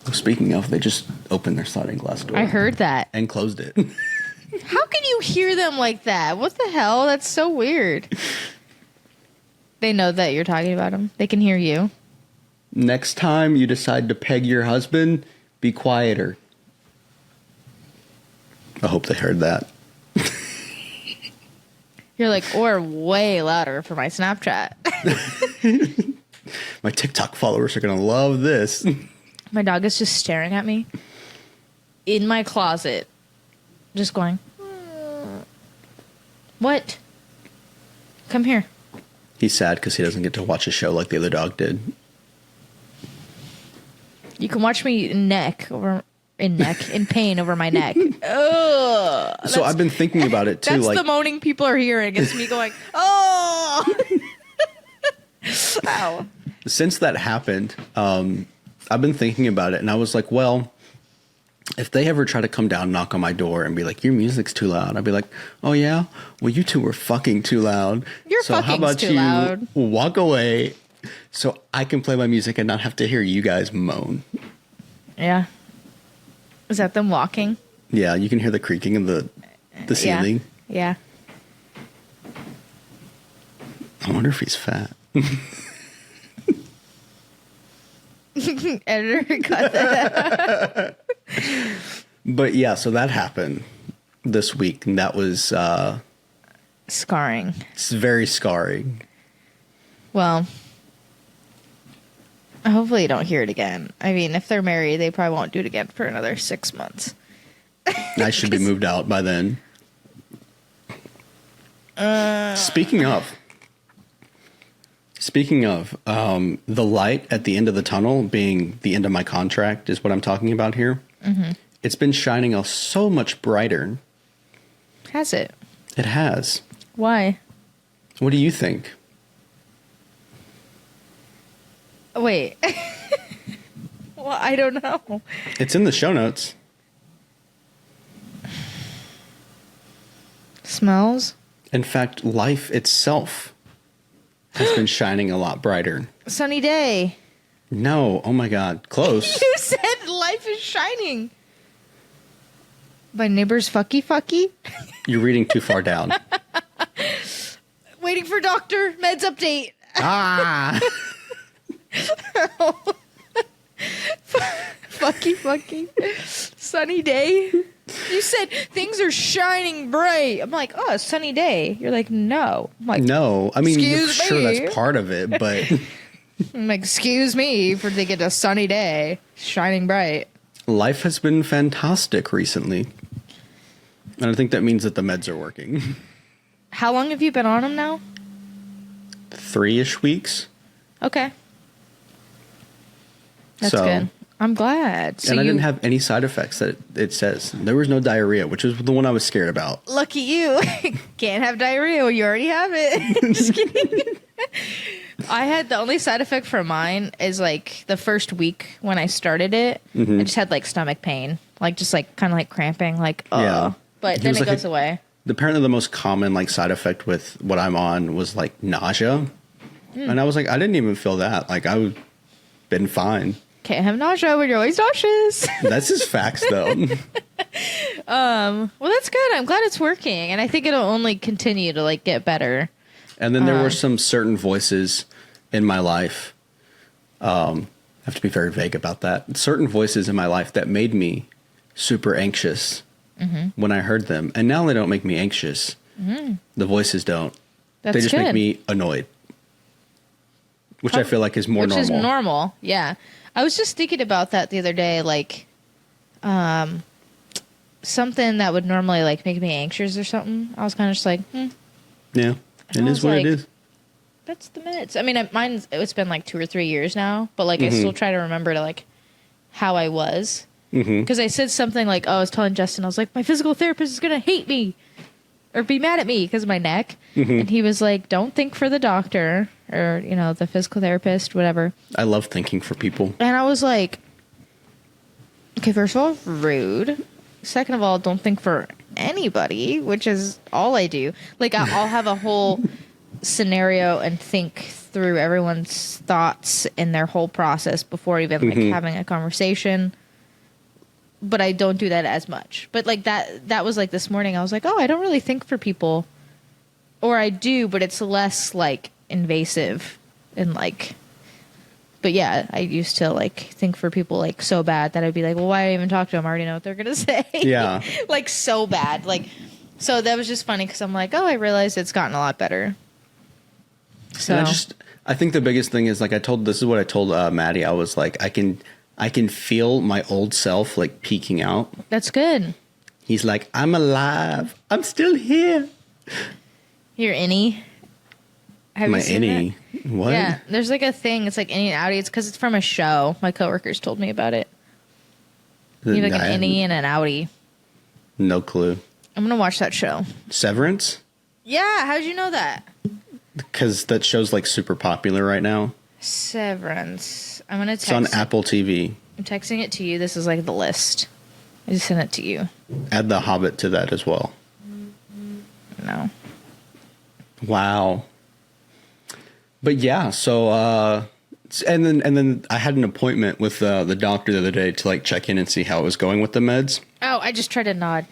Oh, speaking of, they just opened their sliding glass door. I heard that. And closed it. How can you hear them like that? What the hell? That's so weird. They know that you're talking about them. They can hear you. Next time you decide to peg your husband, be quieter. I hope they heard that. You're like, or way louder for my Snapchat. My TikTok followers are going to love this. My dog is just staring at me in my closet, just going, what? Come here. He's sad because he doesn't get to watch a show like the other dog did. You can watch me in pain over my neck. Ugh. So I've been thinking about it too. That's Like, the moaning people are hearing. It's me going, oh. Ow. since that happened, I've been thinking about it, and I was like, well, if they ever try to come down, knock on my door, and be like, "Your music's too loud," I'd be like, "Oh yeah, well you two were fucking too loud. Your so how fucking's about too you loud." walk away, so I can play my music and not have to hear you guys moan." Yeah. Is that them walking? Yeah, you can hear the creaking of the ceiling. Yeah. I wonder if he's fat. Editor got that. But yeah, so that happened this week, and that was Scarring. it's very scarring. Well, hopefully you don't hear it again. I mean, if they're married, they probably won't do it again for another 6 months. I should be moved out by then. Speaking of, the light at the end of the tunnel being the end of my contract is what I'm talking about here. Mm-hmm. It's been shining so much brighter. Has it? It has. Why? What do you think? Wait. Well, I don't know. It's in the show notes. Smells? In fact, life itself has been shining a lot brighter. Sunny day. No. Oh my God. Close. You said life is shining. My neighbor's fucky. You're reading too far down. Waiting for doctor. Meds update. Ah. Fucky. Sunny day. You said things are shining bright. I'm like, oh, a sunny day. You're like, no. I'm like, No. I mean, excuse sure, me. that's part of it, but I'm like, excuse me for thinking a sunny day, shining bright. life has been fantastic recently. And I think that means that the meds are working. How long have you been on them now? 3-ish weeks. Okay. That's So- good. I'm glad. So And I you, didn't have any side effects that it says. There was no diarrhea, which was the one I was scared about. lucky you. Can't have diarrhea when you already have it. Just kidding. I had the only side effect for mine is like the first week when I started it, I just had like stomach pain, like just like kind of like cramping, like Yeah. But It then was it like goes away. Apparently the most common like side effect with what I'm on was like nausea. And I was like, I didn't even feel that. Like been fine. Can't have nausea when you're always nauseous. That's just facts though. Well, that's good. I'm glad it's working, and I think it'll only continue to like get better. And then there were some certain voices in my life. I have to be very vague about that. Certain voices in my life that made me super anxious when I heard them. And now they don't make me anxious. The voices don't. That's They just good. make me annoyed. Which I feel like is more Which normal. is normal, yeah. I was just thinking about that the other day, like, something that would normally like make me anxious or something. I was kind of just like, Yeah. It I is was what like- it is. that's the meds. I mean, it's been like 2 or 3 years now, but like I still try to remember to like how I was. Because I said something like, oh, I was telling Justin, I was like, my physical therapist is going to hate me or be mad at me because of my neck. And he was like, don't think for the doctor or, the physical therapist, whatever. I love thinking for people. And I was like, okay, first of all, rude. Second of all, don't think for anybody, which is all I do. Like, I'll have a whole scenario and think through everyone's thoughts in their whole process before even like having a conversation. But I don't do that as much. But like that was like this morning. I was like, oh, I don't really think for people, or I do, but it's less like invasive and like. But yeah, I used to like think for people like so bad that I'd be like, well, why do I even talk to them? I already know what they're gonna say. Yeah. Like so bad. Like, so that was just funny because I'm like, oh, I realized it's gotten a lot better. So And I think the biggest thing is like this is what I told Maddie. I was like, I can feel my old self like peeking out. that's good. He's like, I'm alive. I'm still here. Your innie. Have My you seen innie. that? What? Yeah, there's like a thing. It's like innie and outie. It's because it's from a show. My coworkers told me about it. You have like I an have innie and an outie. No clue. I'm gonna watch that show. Severance? Yeah, how'd you know that? Because that show's like super popular right now. Severance. I'm gonna It's on text. Apple TV. I'm texting it to you. This is like the list. I just sent it to you. Add The Hobbit to that as well. No. Wow. But yeah, so and then I had an appointment with the doctor the other day to like check in and see how it was going with the meds. Oh, I just tried to nod.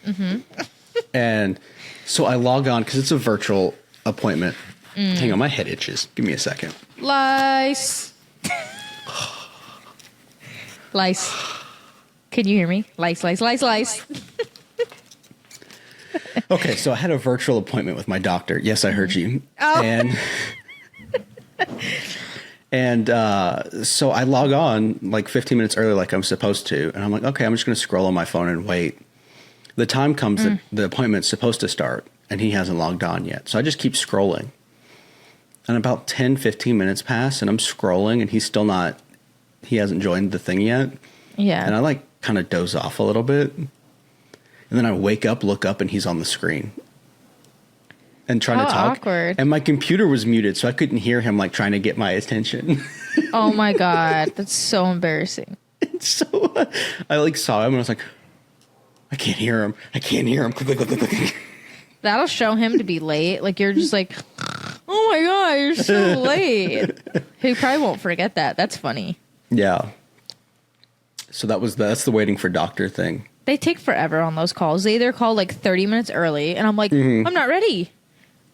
And so I log on because it's a virtual appointment. Hang on, my head itches. Give me a second. Lice. Lice. Can you hear me? Lice, lice, lice, lice. Okay, so I had a virtual appointment with my doctor. Yes, I heard you. Oh. And so I log on like 15 minutes early like I'm supposed to. And I'm like, okay, I'm just going to scroll on my phone and wait. The time comes that the appointment's supposed to start, and he hasn't logged on yet. So I just keep scrolling. And about 10, 15 minutes pass, and I'm scrolling, and he hasn't joined the thing yet. Yeah. And I like kind of doze off a little bit. And then I wake up, look up, and he's on the screen. and trying to talk. Awkward. And my computer was muted, so I couldn't hear him like trying to get my attention. Oh my God. That's so embarrassing. So I like saw him and I was like, I can't hear him. I can't hear him. That'll show him to be late. Like you're just like, oh my God, you're so late. He probably won't forget that. That's funny. Yeah. So that's the waiting for doctor thing. They take forever on those calls. They either call like 30 minutes early and I'm like, I'm not ready.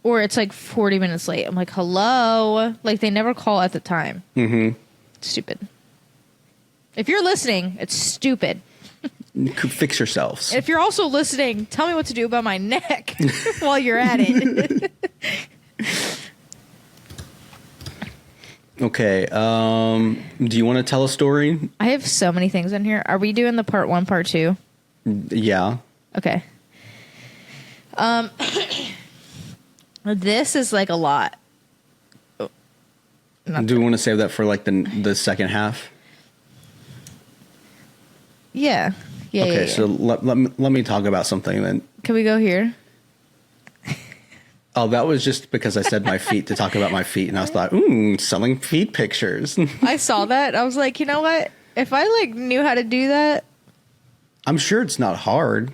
Or it's like 40 minutes late. I'm like, hello. Like they never call at the time. Mm-hmm. Stupid. If you're listening, it's stupid. Fix yourselves. If you're also listening, tell me what to do about my neck while you're at it. Okay. Do you want to tell a story? I have so many things in here. Are we doing the part 1, part 2? Yeah. Okay. This is like a lot. Do we want to save that for like the second half? Yeah. Yeah. Okay, yeah. so let me talk about something then. Can we go here? Oh, that was just because I said my feet to talk about my feet, and I was like, selling feet pictures. I saw that. I was like, you know what? If I like knew how to do that, I'm sure it's not hard.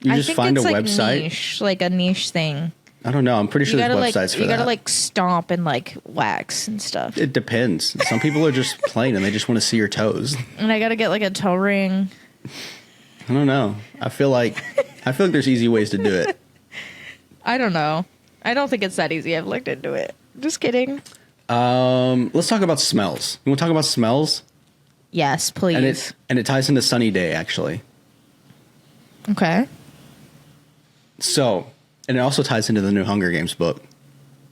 You just find a website. Niche, like a niche thing. I don't know. I'm pretty sure there's websites for that. You gotta like stomp and like wax and stuff. It depends. Some people are just plain and they just want to see your toes. And I gotta get like a toe ring. I don't know. I feel like there's easy ways to do it. I don't know. I don't think it's that easy. I've looked into it. Just kidding. Let's talk about smells. You want to talk about smells? Yes, please. And it ties into Sunny Day, actually. Okay. So, and it also ties into the new Hunger Games book.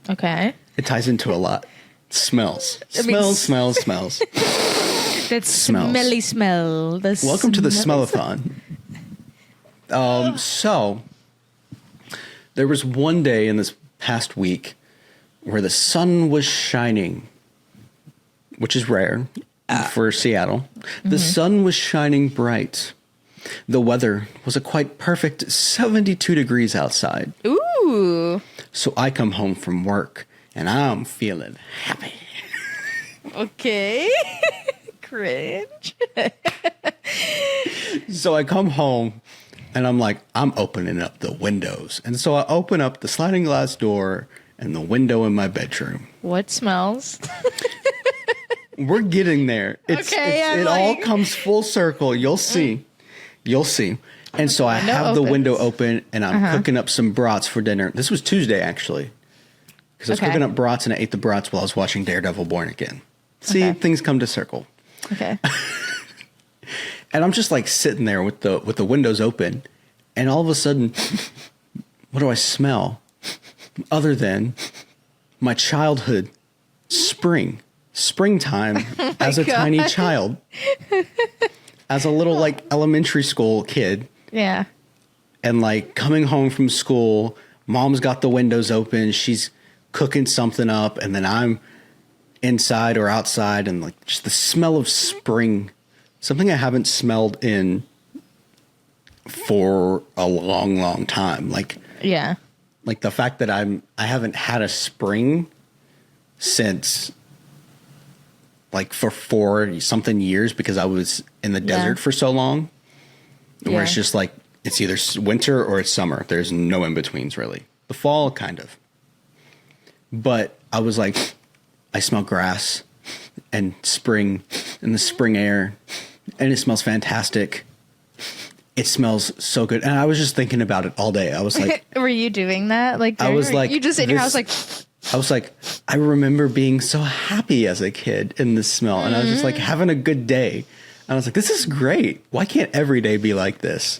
Okay. It ties into a lot. Smells. Smells. That smelly smell. Welcome to the Smellathon. So, there was one day in this past week where the sun was shining, which is rare for Seattle. The sun was shining bright. The weather was a quite perfect 72 degrees outside. Ooh. So I come home from work and I'm feeling happy. Okay. Cringe. So I come home and I'm like, I'm opening up the windows. And so I open up the sliding glass door and the window in my bedroom. What smells? We're getting there. It all comes full circle. You'll see. You'll see. And so I have the window open and I'm cooking up some brats for dinner. This was Tuesday, actually. Because I was cooking up brats and I ate the brats while I was watching Daredevil Born Again. See, things come to circle. Okay. And I'm just like sitting there with the windows open. And all of a sudden, what do I smell? Other than my childhood springtime as a tiny child. As a little like elementary school kid. Yeah. And like coming home from school, mom's got the windows open. She's cooking something up. And then I'm inside or outside. And like just the smell of spring. Something I haven't smelled in for a long, long time. Like, yeah. Like the fact that I haven't had a spring since like for 40 something years because I was in the desert for so long where it's just like, it's either winter or it's summer. There's no in-betweens really. The fall kind of. But I was like, I smell grass and spring and the spring air and it smells fantastic. It smells so good. And I was just thinking about it all day. I was like, were you doing that? Like, I was like, you just in your house, like, I was like, I remember being so happy as a kid in this smell. And I was just like having a good day. And I was like, this is great. Why can't every day be like this?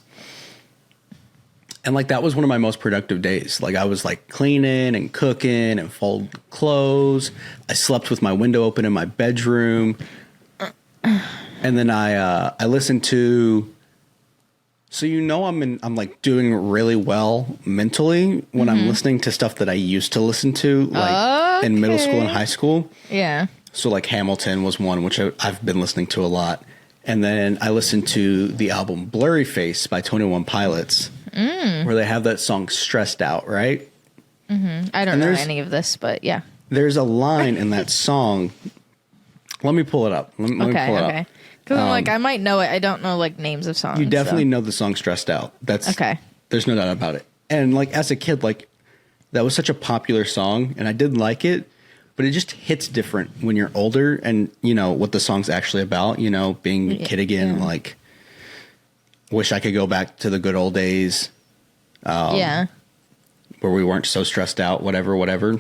And like, that was one of my most productive days. Like I was like cleaning and cooking and folding clothes. I slept with my window open in my bedroom. And then I listened to, so I'm like doing really well mentally when I'm listening to stuff that I used to listen to like in middle school and high school. Yeah. So like Hamilton was one, which I've been listening to a lot. And then I listened to the album Blurry Face by 21 Pilots, where they have that song Stressed Out, right? I don't know any of this, but yeah. There's a line in that song. Let me pull it up. Let me pull it up. Because I'm like, I might know it. I don't know like names of songs. You definitely know the song "Stressed Out." That's okay. There's no doubt about it. And like as a kid, like that was such a popular song, and I did like it, but it just hits different when you're older, and you know what the song's actually about. You know, being a kid again, like wish I could go back to the good old days. Where we weren't so stressed out. Whatever.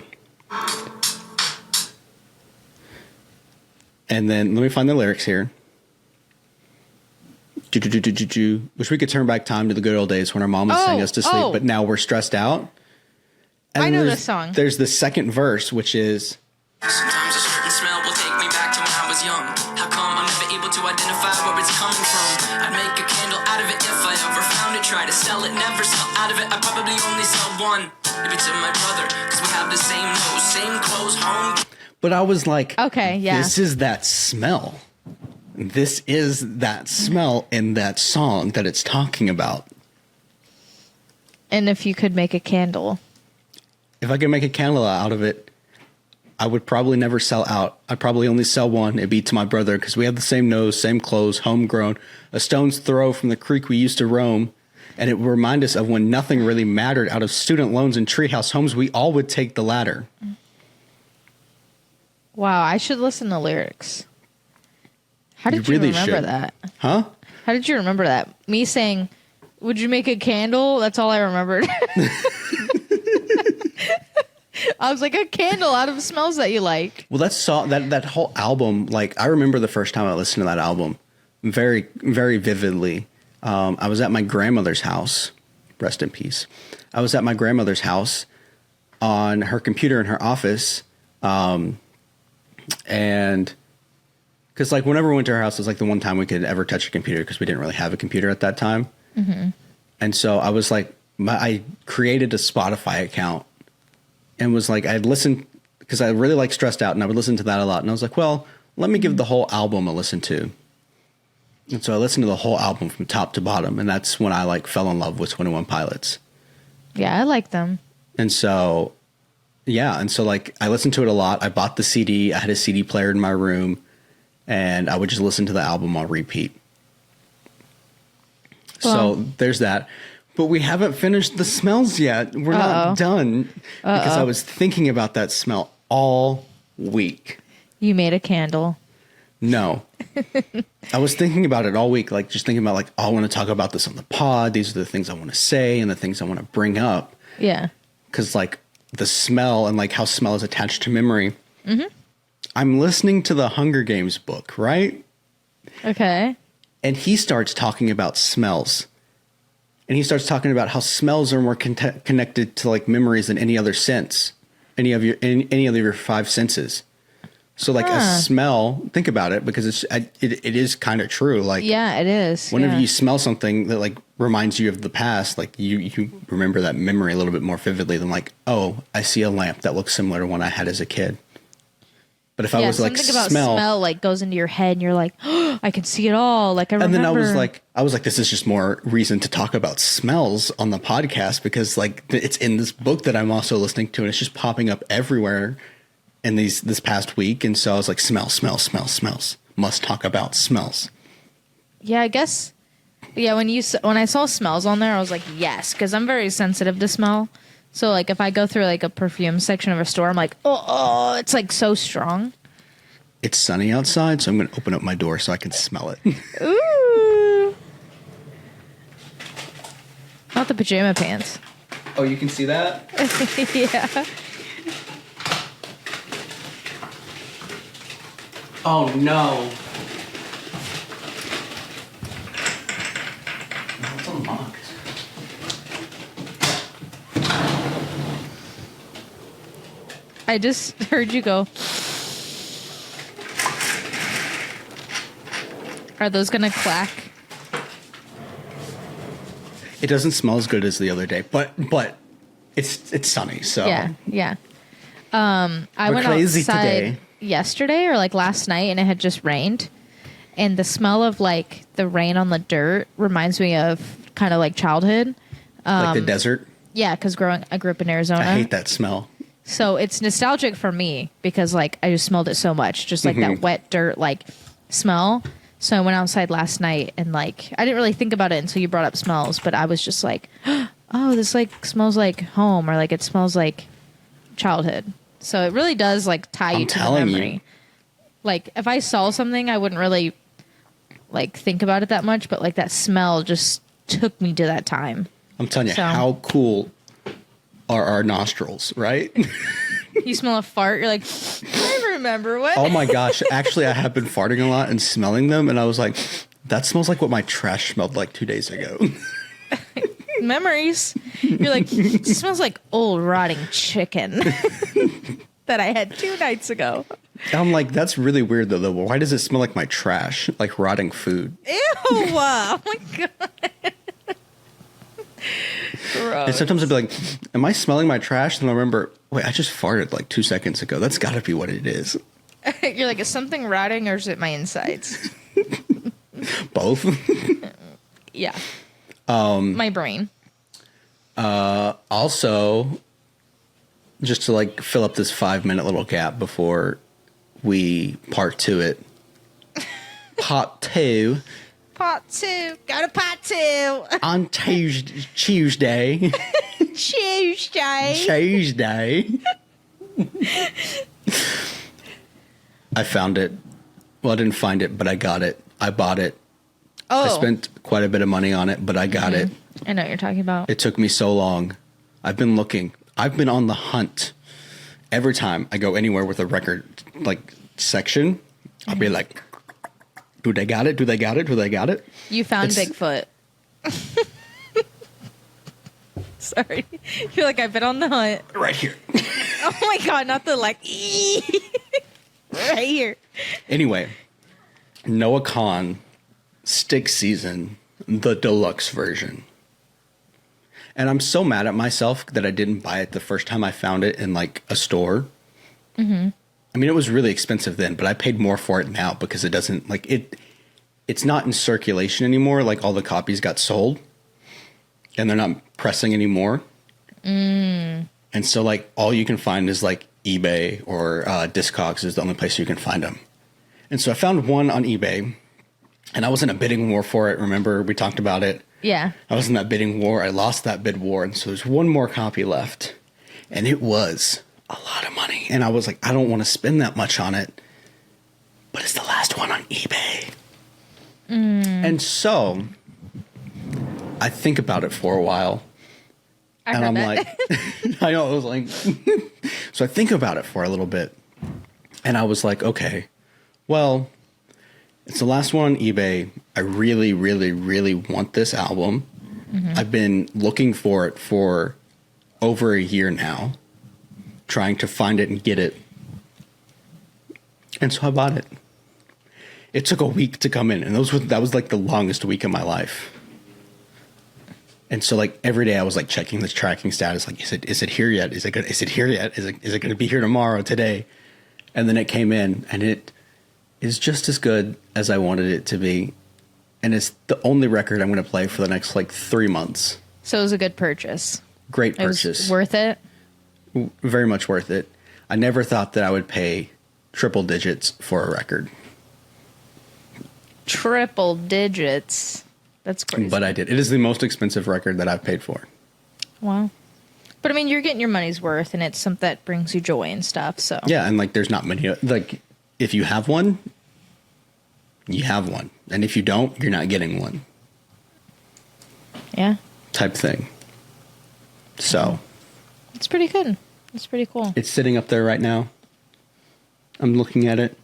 And then let me find the lyrics here. Wish we could turn back time to the good old days when our mom would sing us to sleep, but now we're stressed out. And I know this song. There's the second verse, which is... Sometimes a certain smell will take me back to when I was young. How come I'm never able to identify where it's coming from? I'd make a candle out of it if I ever found it. Try to sell it, never sell out of it. I probably only sell one. Maybe to my brother, because we have the same nose, same clothes, home. But I was like, okay, yeah. This is that smell. This is that smell in that song that it's talking about. And if you could make a candle. If I could make a candle out of it, I would probably never sell out. I'd probably only sell one. It'd be to my brother because we have the same nose, same clothes, homegrown, a stone's throw from the creek we used to roam. And it would remind us of when nothing really mattered. Out of student loans and treehouse homes, we all would take the ladder. Wow, I should listen to lyrics. How did you really remember that? Huh? How did you remember that? Me saying, would you make a candle? That's all I remembered. I was like, a candle out of smells that you like. Well, that whole album, like, I remember the first time I listened to that album very, very vividly. I was at my grandmother's house. Rest in peace. I was at my grandmother's house on her computer in her office. And because like whenever we went to her house, it was like the one time we could ever touch a computer because we didn't really have a computer at that time. Mm-hmm. And so I was like, I created a Spotify account and was like, I'd listen because I really like Stressed Out and I would listen to that a lot. And I was like, well, let me give the whole album a listen to. And so I listened to the whole album from top to bottom. And that's when I like fell in love with 21 Pilots. Yeah, I like them. And so, yeah. And so like I listened to it a lot. I bought the CD. I had a CD player in my room. And I would just listen to the album on repeat. Well, so there's that. But we haven't finished the smells yet. We're not done. Because I was thinking about that smell all week. You made a candle. No. I was thinking about it all week. Like just thinking about like, oh, I want to talk about this on the pod. These are the things I want to say and the things I want to bring up. Yeah. Because like the smell and like how smell is attached to memory. Mm-hmm. I'm listening to the Hunger Games book, right? Okay. And he starts talking about smells. And he starts talking about how smells are more connected to like memories than any other sense, any of your five senses. So like a smell, think about it because it is kind of true. Like yeah, it is. Whenever you smell something that like reminds you of the past, like you remember that memory a little bit more vividly than like, oh, I see a lamp that looks similar to one I had as a kid. But if I was like something about smell like goes into your head and you're like, oh, I can see it all. Like I remember. And then I was like, this is just more reason to talk about smells on the podcast because like it's in this book that I'm also listening to and it's just popping up everywhere in this past week. And so I was like, smells. Must talk about smells. Yeah, I guess. Yeah, when I saw smells on there, I was like, yes, because I'm very sensitive to smell. So, like, if I go through, like, a perfume section of a store, I'm like, oh, it's, like, so strong. It's sunny outside, so I'm going to open up my door so I can smell it. Ooh. Not the pajama pants. Oh, you can see that? Yeah. Oh, no. It's unlocked. I just heard you go. Are those going to clack? It doesn't smell as good as the other day, but it's sunny, so. Yeah. I went crazy outside today. Yesterday or like last night and it had just rained. And the smell of like the rain on the dirt reminds me of kind of like childhood. Like the desert? Yeah, because I grew up in Arizona. I hate that smell. So it's nostalgic for me because like I just smelled it so much, just like that wet dirt like smell. So I went outside last night and like I didn't really think about it until you brought up smells, but I was just like, oh, this like smells like home, or like it smells like childhood. So it really does like tie you to the memory. You. Like if I saw something, I wouldn't really like think about it that much, but like that smell just took me to that time. I'm telling you, how cool are our nostrils, right? You smell a fart, you're like, I remember what. Oh my gosh. Actually, I have been farting a lot and smelling them. And I was like, that smells like what my trash smelled like 2 days ago. Memories. You're like, it smells like old rotting chicken that I had 2 nights ago. I'm like, that's really weird though. Why does it smell like my trash? Like rotting food. Ew. Oh my God. Gross. And sometimes I'd be like, am I smelling my trash? And I remember, wait, I just farted like 2 seconds ago. That's got to be what it is. You're like, is something rotting or is it my insides? Both. Yeah. My brain. Also, just to like fill up this 5-minute little gap before we part to it. Part 2. Part 2. Got a part 2. On Tuesday. Tuesday. I found it. Well, I didn't find it, but I got it. I bought it. Oh. I spent quite a bit of money on it, but I got it. I know what you're talking about. It took me so long. I've been looking. I've been on the hunt. Every time I go anywhere with a record like section, I'll be like, do they got it? Do they got it? Do they got it? You found Bigfoot. Sorry. You're like, I've been on the hunt. Right here. Oh my God, not the like, right here. Anyway, Noah Khan Stick Season, the deluxe version. And I'm so mad at myself that I didn't buy it the first time I found it in like a store. Mm-hmm. I mean, it was really expensive then, but I paid more for it now because it doesn't like it. It's not in circulation anymore. Like all the copies got sold and they're not pressing anymore. And so like all you can find is like eBay or Discogs is the only place you can find them. And so I found one on eBay and I was in a bidding war for it. Remember we talked about it. Yeah. I was in that bidding war. I lost that bid war. And so there's one more copy left and it was a lot of money. And I was like, I don't want to spend that much on it, but it's the last one on eBay. And so I think about it for a while. And I'm like, I know, I was like, so I think about it for a little bit. And I was like, okay, well, it's the last one on eBay. I really, really, really want this album. I've been looking for it for over a year now, trying to find it and get it. And so I bought it. It took a week to come in, and that was like the longest week of my life. And so like every day I was like checking the tracking status, like is it here yet? Is it here yet? Is it going to be here tomorrow, today? And then it came in, and it is just as good as I wanted it to be. And it's the only record I'm going to play for the next like 3 months. So it was a good purchase. Great It was purchase. worth it. Very much worth it. I never thought that I would pay triple digits for a record. Triple digits. That's crazy. But I did. It is the most expensive record that I've paid for. Wow. But I mean, you're getting your money's worth, and it's something that brings you joy and stuff. So Yeah, and like there's not many, like if you have one, you have one. And if you don't, you're not getting one. yeah, Type thing. So it's pretty good. It's pretty cool. it's sitting up there right now. I'm looking at it.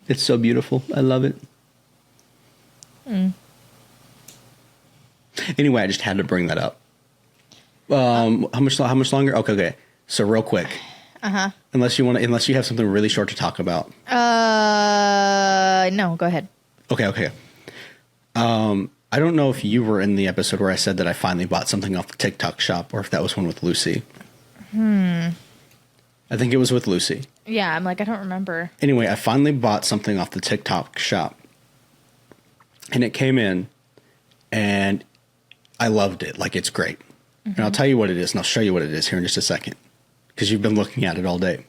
It's so beautiful. I love it. Anyway, I just had to bring that up. How much longer? Okay. So real quick. Unless you have something really short to talk about. No, go ahead. Okay. I don't know if you were in the episode where I said that I finally bought something off the TikTok shop, or if that was one with Lucy. I think it was with Lucy. Yeah, I'm like, I don't remember. Anyway, I finally bought something off the TikTok shop. And it came in, and I loved it. Like, it's great. And I'll tell you what it is, and I'll show you what it is here in just a second, because you've been looking at it all day.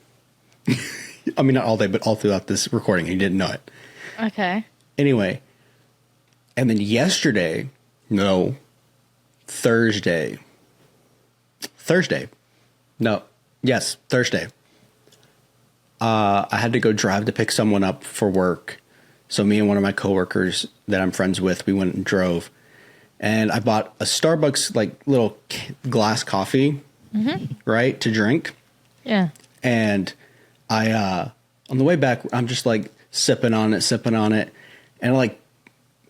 I mean, not all day, but all throughout this recording, and you didn't know it. Okay. Anyway, and then Thursday. I had to go drive to pick someone up for work. So me and one of my coworkers that I'm friends with, we went and drove. And I bought a Starbucks, like, little glass coffee, right, to drink. Yeah. And I, on the way back, I'm just, like, sipping on it. And I, like,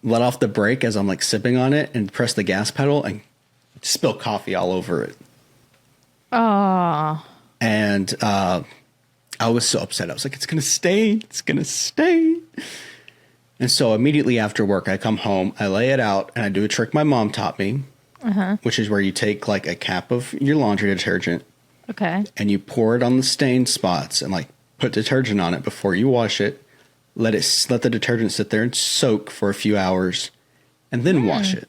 let off the brake as I'm, like, sipping on it and press the gas pedal and spill coffee all over it. Oh. And I was so upset. I was like, it's going to stain. It's going to stain. And so immediately after work, I come home, I lay it out, and I do a trick my mom taught me, which is where you take, like, a cap of your laundry detergent. Okay. And you pour it on the stained spots and, like, put detergent on it before you wash it. Let the detergent sit there and soak for a few hours, and then wash it.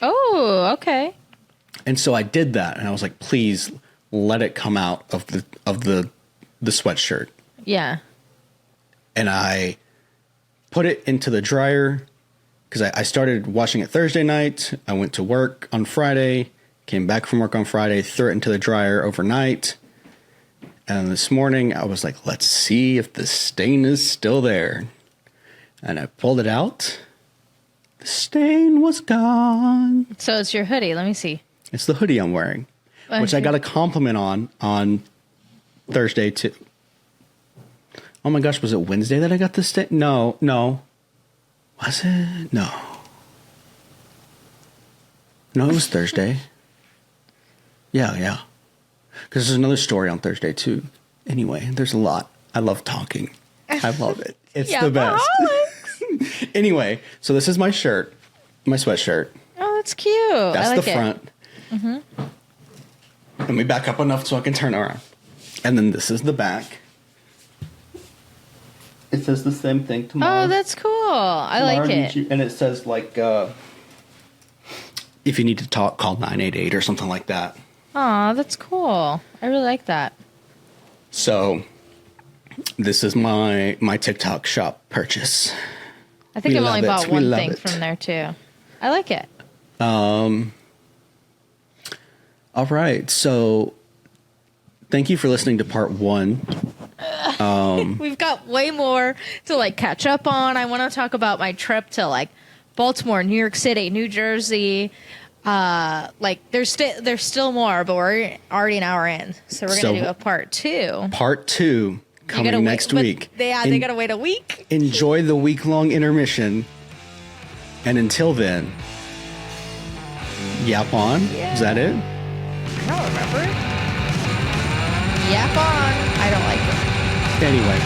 Oh, okay. And so I did that, and I was like, please let it come out of the sweatshirt. Yeah. And I put it into the dryer because I started washing it Thursday night. I went to work on Friday, came back from work on Friday, threw it into the dryer overnight. And this morning I was like, let's see if the stain is still there. And I pulled it out. The stain was gone. So it's your hoodie. Let me see. It's the hoodie I'm wearing, which I got a compliment on Thursday too. Oh my gosh, was it Wednesday that I got the stain? No. Was it? No, it was Thursday. Yeah. Because there's another story on Thursday too. Anyway, there's a lot. I love talking. I love it. It's the best. Anyway, so this is my shirt, my sweatshirt. Oh, that's cute. That's I like the front. Let me back up enough so I can turn around. And then this is the back. It says the same thing tomorrow. Oh, that's cool. I like it. And it says, like, if you need to talk, call 988 or something like that. Aw, that's cool. I really like that. So, this is my TikTok shop purchase. I think I've only bought one thing it. from there, too. I like it. All right. So, thank you for listening to part 1. We've got way more to, like, catch up on. I want to talk about my trip to, like, Baltimore, New York City, New Jersey. Like, there's still more, but we're already an hour in. So we're going to do a part 2. Part 2 coming next week. They got to wait a week. Enjoy the week-long intermission. And until then, yap on. Yeah. Is that it? I don't remember. Yap on. I don't like it. Anyway.